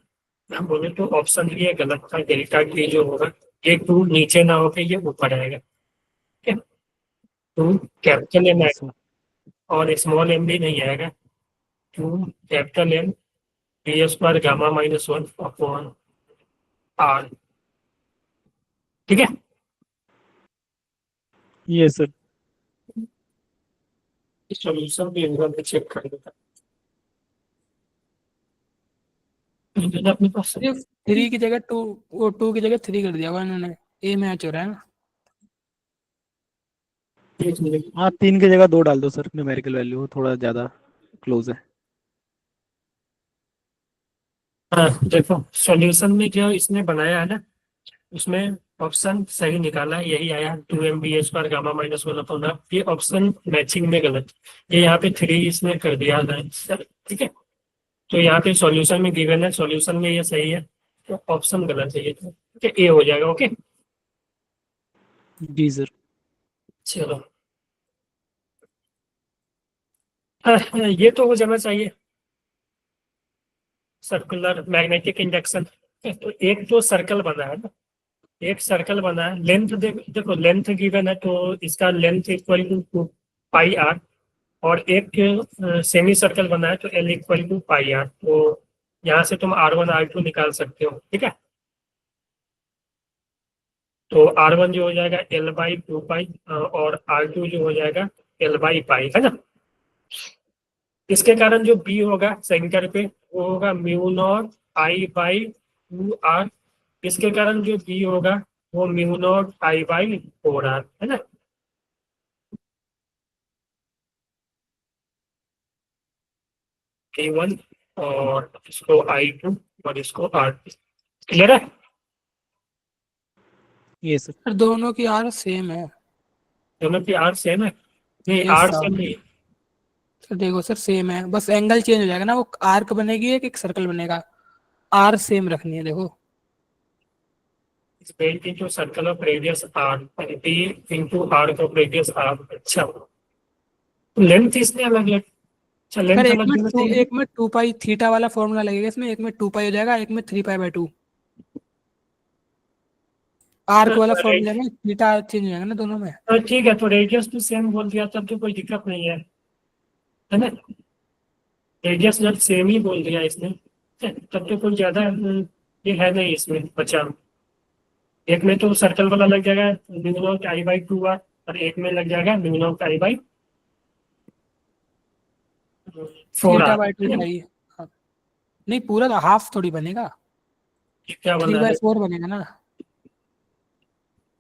हम बोले तो ऑप्शन ही ये गलत था, डेल्टा टी जो होगा ये 2 नीचे ना होकर ये ऊपर आएगा, ठीक है। 2 कैपिटल एम यस सर। और स्मॉल एम भी नहीं आएगा। 2 capital M v² gamma -1 upon r, ठीक है। Yes sir. सॉल्यूशन भी एक बार चेक कर देता अपने पास। ये 3 की जगह 2, वो 2 की जगह 3 कर दिया हुआ इन्होंने, ए मैच हो रहा है ना। एक मिनट। हाँ 3 की जगह 2 डाल दो सर, न्यूमेरिकल वैल्यू थोड़ा ज़्यादा क्लोज है। हाँ देखो, सॉल्यूशन में जो इसने बनाया है ना, उसमें ऑप्शन सही निकाला है, यही आया 2mv² गामा -1 अपॉन r। ये ऑप्शन मैचिंग में गलत, ये यहाँ पे 3 इसने कर दिया है सर, ठीक है। तो यहाँ पे सॉल्यूशन में गिवन है, सॉल्यूशन में ये सही है, तो ऑप्शन गलत है ये, तो ठीक है, ए हो जाएगा। ओके जी सर। चलो, हाँ, ये तो हो जाना चाहिए, सर्कुलर मैग्नेटिक इंडक्शन। तो एक तो सर्कल बना है ना, एक सर्कल बना है, लेंथ देखो लेंथ गिवन है, तो इसका लेंथ इक्वल टू 2πr। और एक सेमी सर्कल बना है, तो l इक्वल टू πr। तो यहाँ से तुम r1 r2 निकाल सकते हो, ठीक है। तो r1 जो हो जाएगा l/2π और r2 जो हो जाएगा l/π, है ना। इसके कारण जो b होगा सेंटर पे वो होगा μ0I/2r। इसके कारण जो b होगा वो μ0I/4r, है ना। A1 और इसको I2 और इसको R2, क्लियर है। Yes sir. सर दोनों की आर सेम है। दोनों की R सेम है, नहीं Yes, R sir. सेम नहीं है। सर देखो सर सेम है, बस एंगल चेंज हो जाएगा ना, वो आर्क बनेगी एक सर्कल बनेगा, आर सेम रखनी है देखो। It's built into circle of radius R and B into arc of radius R। अच्छा, लेंथ इसने अलग अलग, अच्छा सर लेंथ एक अलग में होना चाहिए। एक में 2π थीटा वाला फॉर्मूला लगेगा इसमें, एक में 2π हो जाएगा, एक में 3π/2। आर्क वाला फॉर्मूला में थीटा चेंज हो जाएगा ना दोनों में। तो ठीक है, तो रेडियस तो सेम बोल दिया तब तो कोई दिक्कत नहीं है ना। रेडियस जब सेम ही बोल दिया इसने, तब तो कोई ज्यादा ये है नहीं इसमें बचा। एक में तो सर्कल वाला लग जाएगा μ0I/2r और एक में लग जाएगा μ0I/4r। थीटा/2 चाहिए। हाँ। नहीं पूरा तो हाफ थोड़ी बनेगा, क्या बना है? 3/4 बनेगा ना।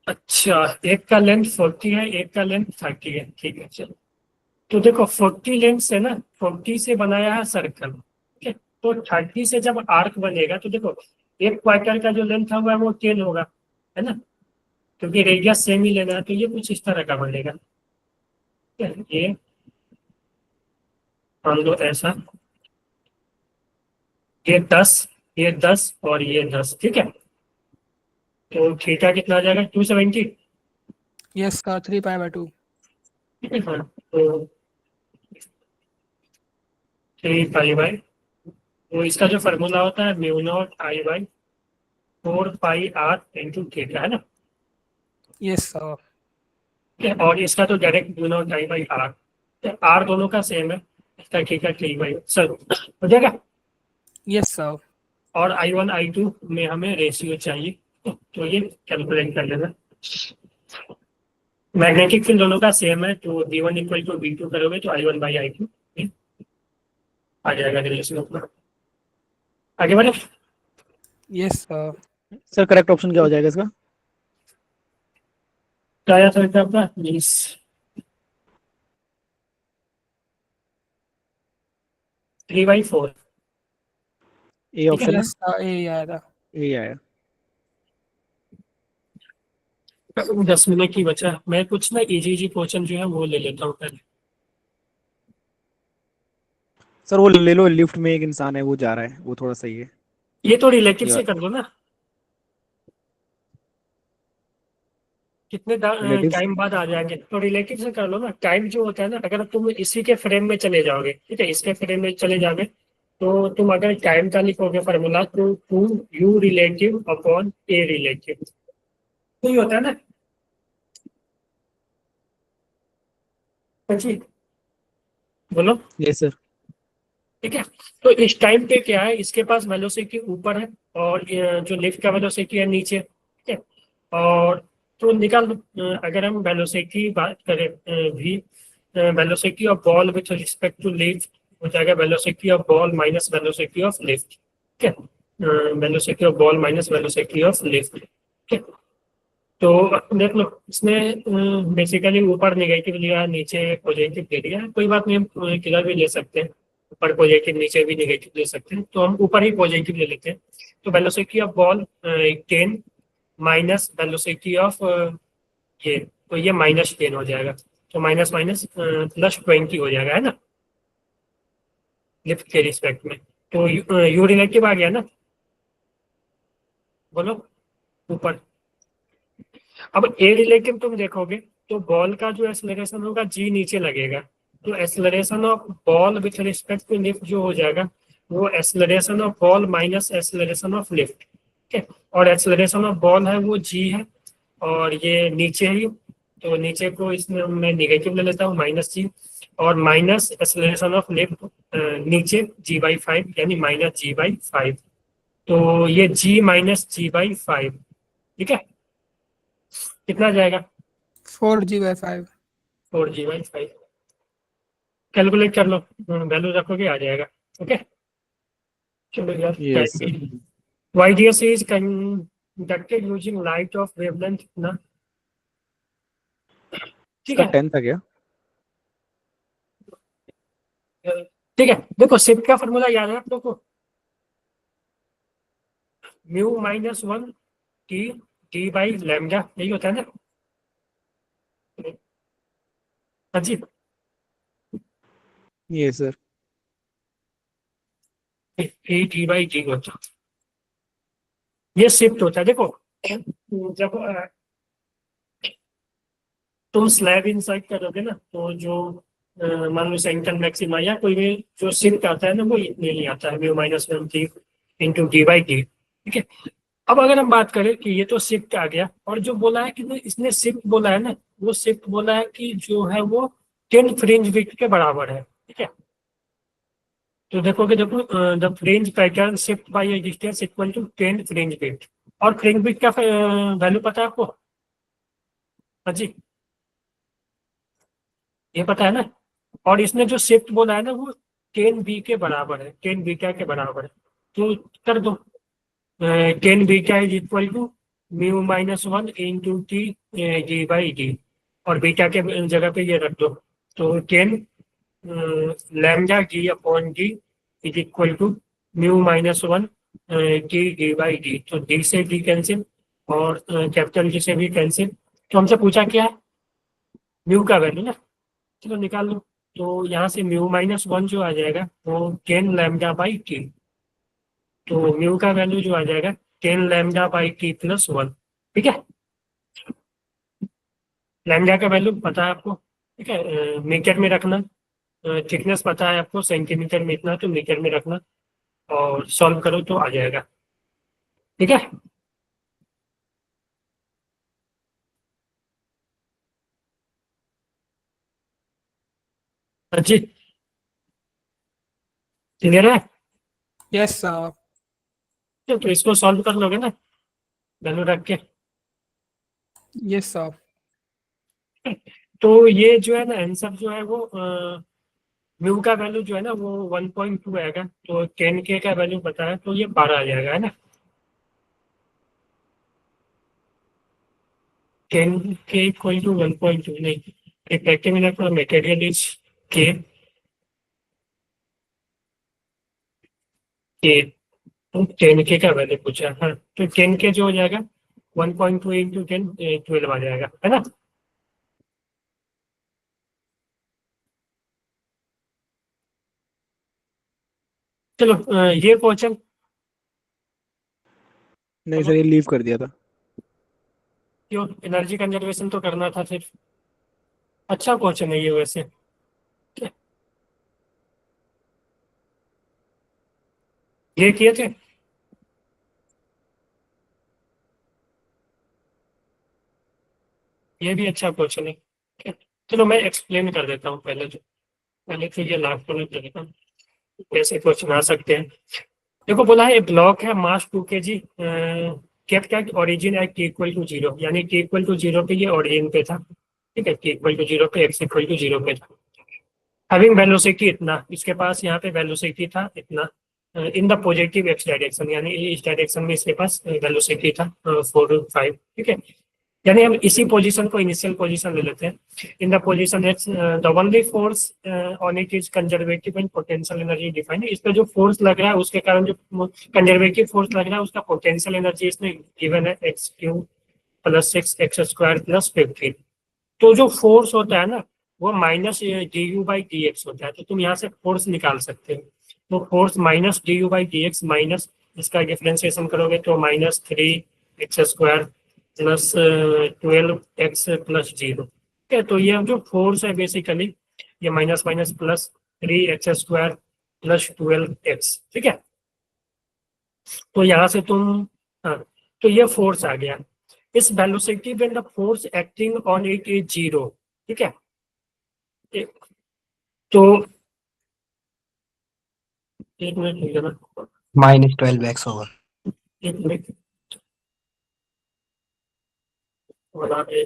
अच्छा, एक का लेंथ 40 है, एक का लेंथ 30 है, ठीक है चलो। तो देखो 40 लेंथ से ना, 40 से बनाया है सर्कल, ठीक है। तो 30 से जब आर्क बनेगा तो देखो एक क्वार्टर का जो लेंथ हुआ है वो 10 होगा, है ना, क्योंकि रेडियस सेम ही लेना है। तो ये कुछ इस तरह का बनेगा, ठीक है। ये मान लो ऐसा, ये 10, ये 10 और ये 10, ठीक है। तो थीटा कितना आ जाएगा, 270, यस सर 3 पाई/2 ठीक है। हाँ, तो 3 पाई बाई, तो इसका जो फार्मूला होता है mu naught I by 4 pi r into theta, है ना। यस सर ठीक है, और इसका तो direct mu naught I by R, R दोनों का सेम है, इसका थीटा 3 बाई सर हो जाएगा। यस सर और I1 I2 में हमें रेशियो चाहिए, तो ये कैलकुलेट कर लेना। मैग्नेटिक फील्ड दोनों का सेम है, तो V1 इक्वल टू V2 करोगे तो I1 बाई I2 आ जाएगा रेशियो अपना। आगे बढ़े। Yes sir sir correct option क्या हो जाएगा इसका? क्या आया था इसका अपना 20, three by four, A option है, यस सर ये आया था। ए आया। 10 मिनट की बचा, मैं कुछ ना इजी क्वेश्चन जो है वो ले लेता हूँ पहले। सर वो ले लो, लिफ्ट में एक इंसान है वो जा रहा है, वो थोड़ा सही है। ये तो रिलेटिव ये से कर दो ना, कितने रिलेटिव्स। टाइम बाद आ जाएंगे, तो रिलेटिव से कर लो ना। टाइम जो होता है ना, अगर तुम इसी के फ्रेम में चले जाओगे, ठीक है, इसके फ्रेम में चले जाओगे, तो तुम अगर टाइम का लिखोगे फार्मूला, तो 2u relative upon a relative, तो ये होता है ना। जी बोलो। Yes sir. ठीक है, तो इस टाइम पे क्या है, इसके पास वेलोसिटी ऊपर है और ये जो लिफ्ट का वेलोसिटी है नीचे, ठीक है। और तो निकाल दो, अगर हम वेलोसिटी बात करें, भी velocity of ball with respect to lift हो जाएगा velocity of ball minus velocity of lift, ठीक है। Velocity of ball minus velocity of lift, ठीक है। तो देख लो, इसमें बेसिकली ऊपर निगेटिव लिया, नीचे पॉजिटिव दे दिया, कोई बात नहीं, हम किधर भी ले सकते हैं, ऊपर पॉजिटिव नीचे भी निगेटिव ले सकते हैं, तो हम ऊपर ही पॉजिटिव ले लेते हैं। तो velocity of ball 10 minus velocity of ये, तो ये -10 हो जाएगा, तो माइनस माइनस +20 हो जाएगा, है ना, लिफ्ट के रिस्पेक्ट में। तो यू रिलेटिव आ गया ना, बोलो ऊपर। अब ए रिलेटिव तुम देखोगे तो बॉल का जो एक्सेलरेशन होगा जी नीचे लगेगा, तो acceleration of ball with respect to lift जो हो जाएगा वो acceleration of ball minus acceleration of lift, ठीक है। और एक्सेलरेशन ऑफ बॉल है वो जी है, और ये नीचे ही, तो नीचे को इसमें मैं निगेटिव ले लेता हूँ -g, और माइनस एक्सेलरेशन ऑफ लिफ्ट नीचे g/5 यानी -g/5, तो ये g माइनस g/5, ठीक है। कितना आ जाएगा, 4g/5 4g/5, कैलकुलेट कर लो, वैल्यू रखोगे आ जाएगा, ओके। चलो यार, yes sir. YDS is conducted using light of wavelength ना, ठीक इसका है। 10 था क्या? ठीक है, देखो शिफ्ट का फॉर्मूला याद है आप लोग को, μ-1 t d/λ, यही होता है ना। हाँ जी, ये सर। d/d होता है, ये शिफ्ट होता है। देखो जब तुम स्लैब इंसर्ट करोगे ना, तो जो मान लो सेंटर मैक्सिमा या कोई भी जो शिफ्ट आता है ना, वो इतने नहीं आता है, μ-1 t इंटू d/d, ठीक है। अब अगर हम बात करें कि ये तो शिफ्ट आ गया, और जो बोला है कि इसने शिफ्ट बोला है ना, वो शिफ्ट बोला है कि जो है वो 10 फ्रिंज विड्थ के बराबर है, ठीक है। तो देखोगे, देखो the fringe pattern shift by a distance equal to 10 fringe width, और फ्रिंज विड्थ का वैल्यू पता है आपको? हाँ जी, ये पता है ना। और इसने जो शिफ्ट बोला है ना, वो 10b के बराबर है, 10 बीटा के बराबर है, तो कर दो, 10 beta is equal to μ-1 into t d/d, और बीटा के जगह पे ये रख दो, तो 10 lambda g upon d is equal to μ-1 t d/d, तो d से d कैंसिल और कैपिटल D से भी कैंसिल। तो हमसे पूछा क्या है, म्यू का वैल्यू ना, चलो निकाल लो। तो यहाँ से μ-1 जो आ जाएगा वो 10 λ/t, तो म्यू का वैल्यू जो आ जाएगा 10 लैम्डा बाई टी प्लस 1। ठीक है, लैम्डा का वैल्यू पता है आपको, ठीक है, मीटर में रखना, थिकनेस पता है आपको सेंटीमीटर में इतना, तो मीटर में रखना और सॉल्व करो तो आ जाएगा। ठीक है, जी क्लियर है? Yes sir. तो इसको सॉल्व कर लोगे ना वैल्यू रख के। Yes sir. तो ये जो है ना आंसर जो है वो म्यू का वैल्यू जो है ना वो 1.2 आएगा, तो 10K का वैल्यू बताया तो ये 12 आ जाएगा, है ना। 10K इक्वल टू 1.2 नहीं, एक rectangular for material is K, K, तो 10K का वैल्यू पूछा, हाँ, तो 10K जो हो जाएगा 1.2 इंटू 10 12 आ जाएगा, है ना। चलो ये क्वेश्चन नहीं सर, ये लीव कर दिया था। क्यों, एनर्जी कंजर्वेशन तो करना था फिर। अच्छा क्वेश्चन है ये वैसे। ये किए थे, ये भी अच्छा क्वेश्चन है। ठीक है? चलो मैं एक्सप्लेन कर देता हूँ पहले तो ये लास्ट कर देता हूँ कैसे क्वेश्चन आ सकते हैं। देखो बोला है ब्लॉक है mass 2 kg, kept at origin at T equal to 0, यानी टी इक्वल टू 0 पे ये ओरिजिन पे था। ठीक है, टी इक्वल टू 0 पे, एक्स इक्वल टू 0 पे था। हैविंग वेलोसिटी इतना, इसके पास यहाँ पे वेलोसिटी था इतना, in the positive x direction, यानी इस डायरेक्शन में इसके पास वेलोसिटी था 4 5। ठीक है, यानी हम इसी पोजीशन को इनिशियल पोजीशन ले लेते हैं। In the position x the only force on it is conservative and potential energy defined. इस पे जो फोर्स लग रहा है उसके कारण जो कंजर्वेटिव फोर्स लग रहा है उसका पोटेंशियल एनर्जी इसमें गिवन है x³ + 6x² + 15। तो जो फोर्स होता है ना वो -du/dx होता है, तो तुम यहाँ से फोर्स निकाल सकते हो। तो फोर्स -du/dx माइनस इसका डिफरेंशिएशन करोगे तो -3x² + 12x + 0। ठीक है, तो ये जो फोर्स है बेसिकली ये minus minus plus 3x² + 12x। ठीक है, तो यहाँ से तुम, हाँ, तो ये फोर्स आ गया। इस velocity when the force acting on it is 0। ठीक है, तो एक मिनट लिख देना, -12x over. एक मिनट बना दे।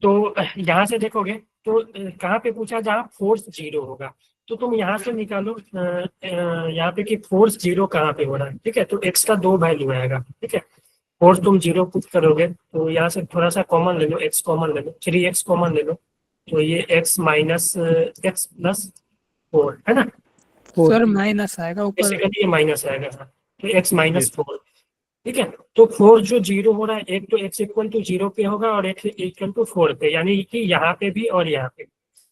तो यहाँ से देखोगे तो कहाँ पे पूछा जहाँ फोर्स 0 होगा, तो तुम यहाँ से निकालो यहाँ पे कि फोर्स 0 कहाँ पे हो रहा है। ठीक है, तो एक्स का 2 वैल्यू आएगा। ठीक है, फोर्स तुम 0 पुट करोगे तो यहाँ से थोड़ा सा कॉमन ले लो, एक्स कॉमन ले लो, 3x कॉमन ले लो, तो ये x माइनस x + 4 है ना। सर माइनस आएगा ऊपर। बेसिकली ये माइनस आएगा, हाँ, तो x -4। ठीक है, तो फोर्स जो 0 हो रहा है, एक तो x इक्वल टू 0 पे होगा और x इक्वल टू 4 पे, यानी कि यहाँ पे भी और यहाँ पे।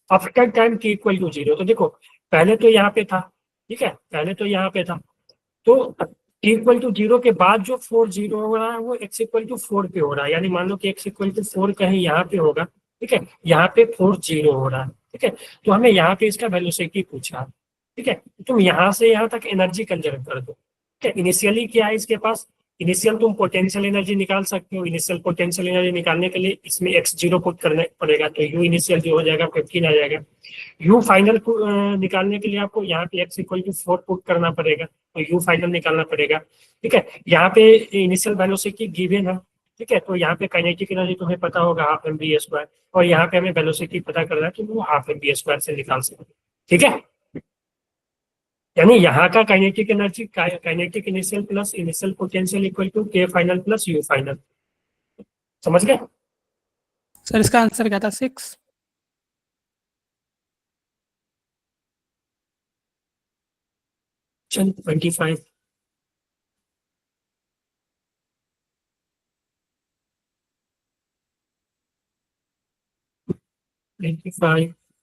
After time t equal to 0, तो देखो पहले तो यहाँ पे था। ठीक है, पहले तो यहाँ पे था, तो t इक्वल टू 0 के बाद जो फोर्स 0 हो रहा है वो x इक्वल टू 4 पे हो रहा है, यानी मान लो कि x इक्वल टू 4 कहीं यहाँ पे होगा। ठीक है, यहाँ पे फोर्स 0 हो रहा है। ठीक है, तो हमें यहाँ पे इसका वेलोसिटी पूछा। ठीक है, तुम यहाँ से यहाँ तक एनर्जी कंजर्व कर दो। ठीक है, इनिशियली क्या है इसके पास, इनिशियल तुम पोटेंशियल एनर्जी निकाल सकते हो। इनिशियल पोटेंशियल एनर्जी निकालने के लिए इसमें x0 पुट करना पड़ेगा, तो u इनिशियल जो हो जाएगा 15 आ जाएगा। u फाइनल निकालने के लिए आपको यहाँ पे x इक्वल टू 4 पुट करना पड़ेगा, तो u फाइनल निकालना पड़ेगा। ठीक है, यहाँ पे इनिशियल वेलोसिटी गिवन है। ठीक है, तो यहाँ पे काइनेटिक एनर्जी तुम्हें पता होगा ½ mv², और यहाँ पे हमें वेलोसिटी पता करना है तो वो ½ mv² से निकाल सकते हैं। ठीक है, यानी यहाँ का kinetic energy kinetic initial plus initial potential equal to K final plus U final. समझ गए? सर इसका आंसर क्या था? 6। 25।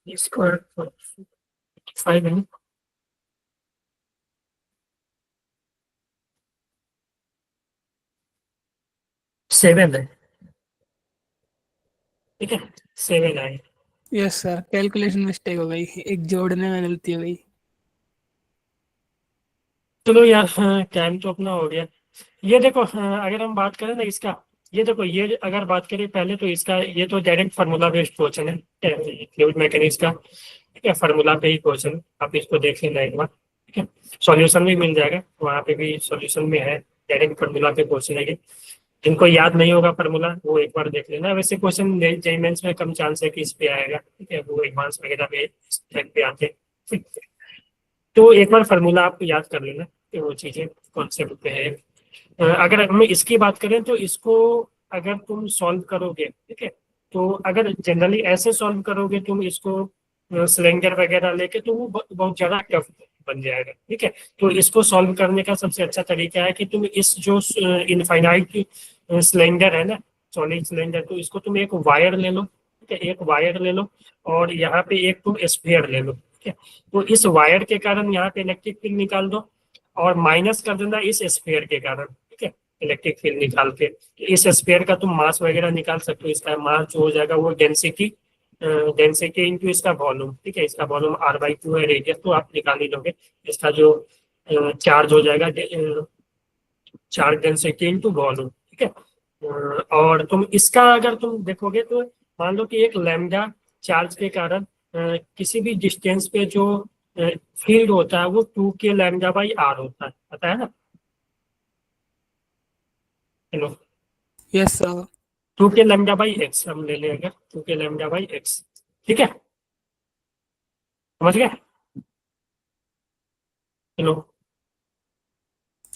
स्क्वायर 5 है। सेवन है, ठीक है, 7 आए। यस सर, कैलकुलेशन मिस्टेक हो गई, एक जोड़ने में गलती हो गई। चलो यार, टाइम तो अपना हो गया। ये देखो, अगर हम बात करें ना इसका, ये देखो, ये अगर बात करें पहले तो इसका, ये तो डायरेक्ट फार्मूला बेस्ड क्वेश्चन है, फ्लूइड मैकेनिक्स का, ठीक है, फार्मूला पे ही क्वेश्चन, आप इसको देख लेना एक बार, ठीक है। सॉल्यूशन भी मिल जाएगा, वहाँ पे भी सॉल्यूशन में है, डायरेक्ट फार्मूला पे क्वेश्चन है ये। जिनको याद नहीं होगा फार्मूला वो एक बार देख लेना। वैसे क्वेश्चन जेईई मेंस में कम चांस है कि इस पे आएगा, ठीक है, वो एडवांस वगैरह में इस टाइप पे आते हैं, ठीक है। तो एक बार फार्मूला आप याद कर लेना कि वो चीजें कॉन्सेप्ट पे है। अगर हम इसकी बात करें तो इसको अगर तुम सॉल्व करोगे, ठीक है, तो अगर जनरली ऐसे सॉल्व करोगे तुम इसको सिलेंडर वगैरह लेके, तो वो बहुत ज्यादा टफ बन जाएगा, ठीक है। तो इसको सॉल्व करने का सबसे अच्छा तरीका है कि तुम इस जो इनफाइनाइट सिलेंडर है ना, सॉलिड सिलेंडर, तो इसको तुम एक वायर ले लो, ठीक है, एक वायर ले लो, और यहाँ पे एक तुम स्फीयर ले लो, ठीक है। तो इस वायर के कारण यहाँ पे इलेक्ट्रिक फील्ड निकाल दो, और माइनस कर देना इस स्फीयर के कारण, ठीक है, इलेक्ट्रिक फील्ड निकाल के। इस स्फीयर का तुम मास वगैरह निकाल सकते हो, इसका मास जो हो जाएगा वो डेंसिटी, डेंसिटी इंटू इसका वॉल्यूम, ठीक है, इसका वॉल्यूम r/2 है, रेडियस तो आप निकाल ही लोगे। इसका जो चार्ज हो जाएगा, चार्ज डेंसिटी इंटू वॉल्यूम, ठीक है। और तुम इसका अगर तुम देखोगे तो मान लो कि एक लैम्डा चार्ज के कारण किसी भी डिस्टेंस पे जो फील्ड होता है वो 2k λ/r होता है, पता है ना? Hello, yes sir. 2k λ/x हम ले लें, अगर 2k λ/x, ठीक है, समझ गए? हेलो,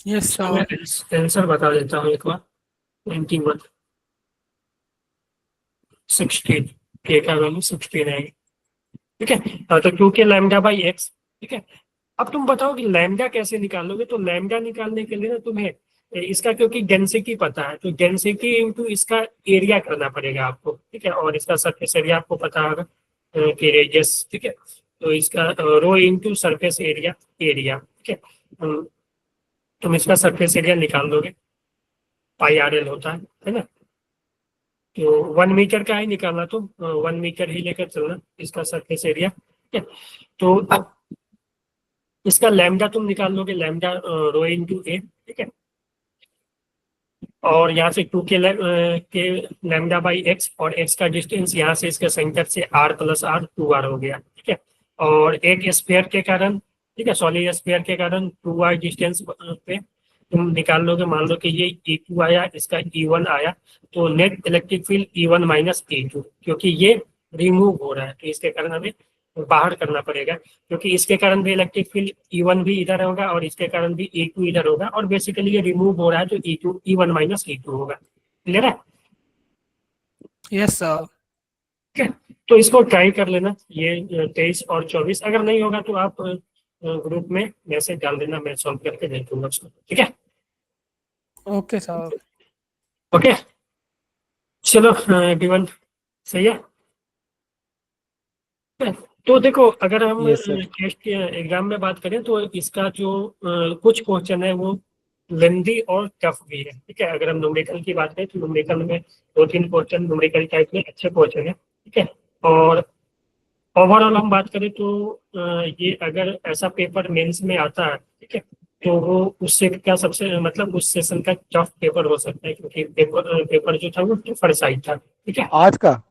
यस मैं सर। आंसर बता देता हूँ एक बार। 21 16 k का वैल्यू 16 है, ठीक है। हाँ, तो 2k λ/x, ठीक है। अब तुम बताओ कि लैम्डा कैसे निकालोगे? तो लैम्डा निकालने के लिए ना तुम्हें इसका, क्योंकि डेंसिटी पता है, तो डेंसिटी इंटू इसका एरिया करना पड़ेगा आपको, ठीक है, और इसका सरफेस एरिया आपको पता होगा कि रेडियस, ठीक है। तो इसका rho into surface area, area, ठीक है। तुम इसका सरफेस एरिया निकाल दोगे, πr/l होता है ना? तो 1 मीटर का ही निकालना, तो 1 मीटर ही लेकर चलना इसका सरफेस एरिया, ठीक है। तो इसका लैम्डा तुम निकाल लोगे, लैम्डा रो इंटू ए, ठीक है, और यहाँ से 2k λ/x, और x का डिस्टेंस यहाँ से इसके सेंटर से r+r 2r हो गया, ठीक है। और एक स्फीयर के कारण, ठीक है, सॉलिड स्फीयर के कारण 2r डिस्टेंस पे तुम निकाल लोगे। मान लो कि ये E2 आया, इसका E1 आया, तो net electric field E1 minus E2, क्योंकि ये रिमूव हो रहा है तो इसके कारण हमें बाहर करना पड़ेगा, क्योंकि इसके कारण भी इलेक्ट्रिक फील्ड E1 भी इधर होगा और इसके कारण भी E2 इधर होगा, और बेसिकली ये रिमूव हो रहा है तो E1 माइनस E2 होगा। क्लियर है? Yes sir. ठीक है, तो इसको ट्राई कर लेना, ये 23 और 24। अगर नहीं होगा तो आप ग्रुप में मैसेज डाल देना, मैं सॉल्व करके दे दूंगा उसको, ठीक है। Okay sir. ओके, चलो एवरीवन, सही है। तो देखो, अगर हम Yes, sir. टेस्ट के एग्जाम में बात करें तो इसका जो कुछ क्वेश्चन है वो लेंदी और टफ भी है, ठीक है। अगर हम न्यूमेरिकल की बात करें तो न्यूमेरिकल में 2-3 क्वेश्चन न्यूमेरिकल टाइप में अच्छे क्वेश्चन है, ठीक है। और ओवरऑल हम बात करें तो ये अगर ऐसा पेपर मेंस में आता है, ठीक है, तो वो उससे क्या सबसे, मतलब उस सेशन का टफ पेपर हो सकता है, क्योंकि पेपर जो था वो टफर साइड था, ठीक है। आज का?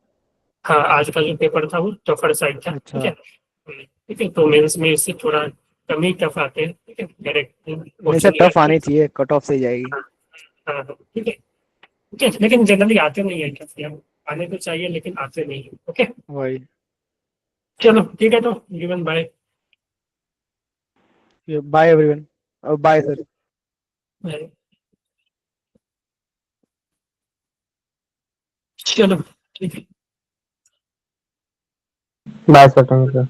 हाँ, आज का जो पेपर था वो टफर साइड था, ठीक है। अच्छा। ठीक है, तो मेंस में इससे थोड़ा कम ही टफ आते हैं, ठीक है, डायरेक्ट नहीं सर, टफ आनी चाहिए, कट ऑफ से ही जाएगी। हाँ, ठीक है, ठीक है, लेकिन जनरली आते नहीं है टफ, यार आने तो चाहिए लेकिन आते नहीं है। ओके, वही। चलो ठीक है, तो Jeevan bye. Bye everyone, bye sir. चलो ठीक है। Bye sir, thank you.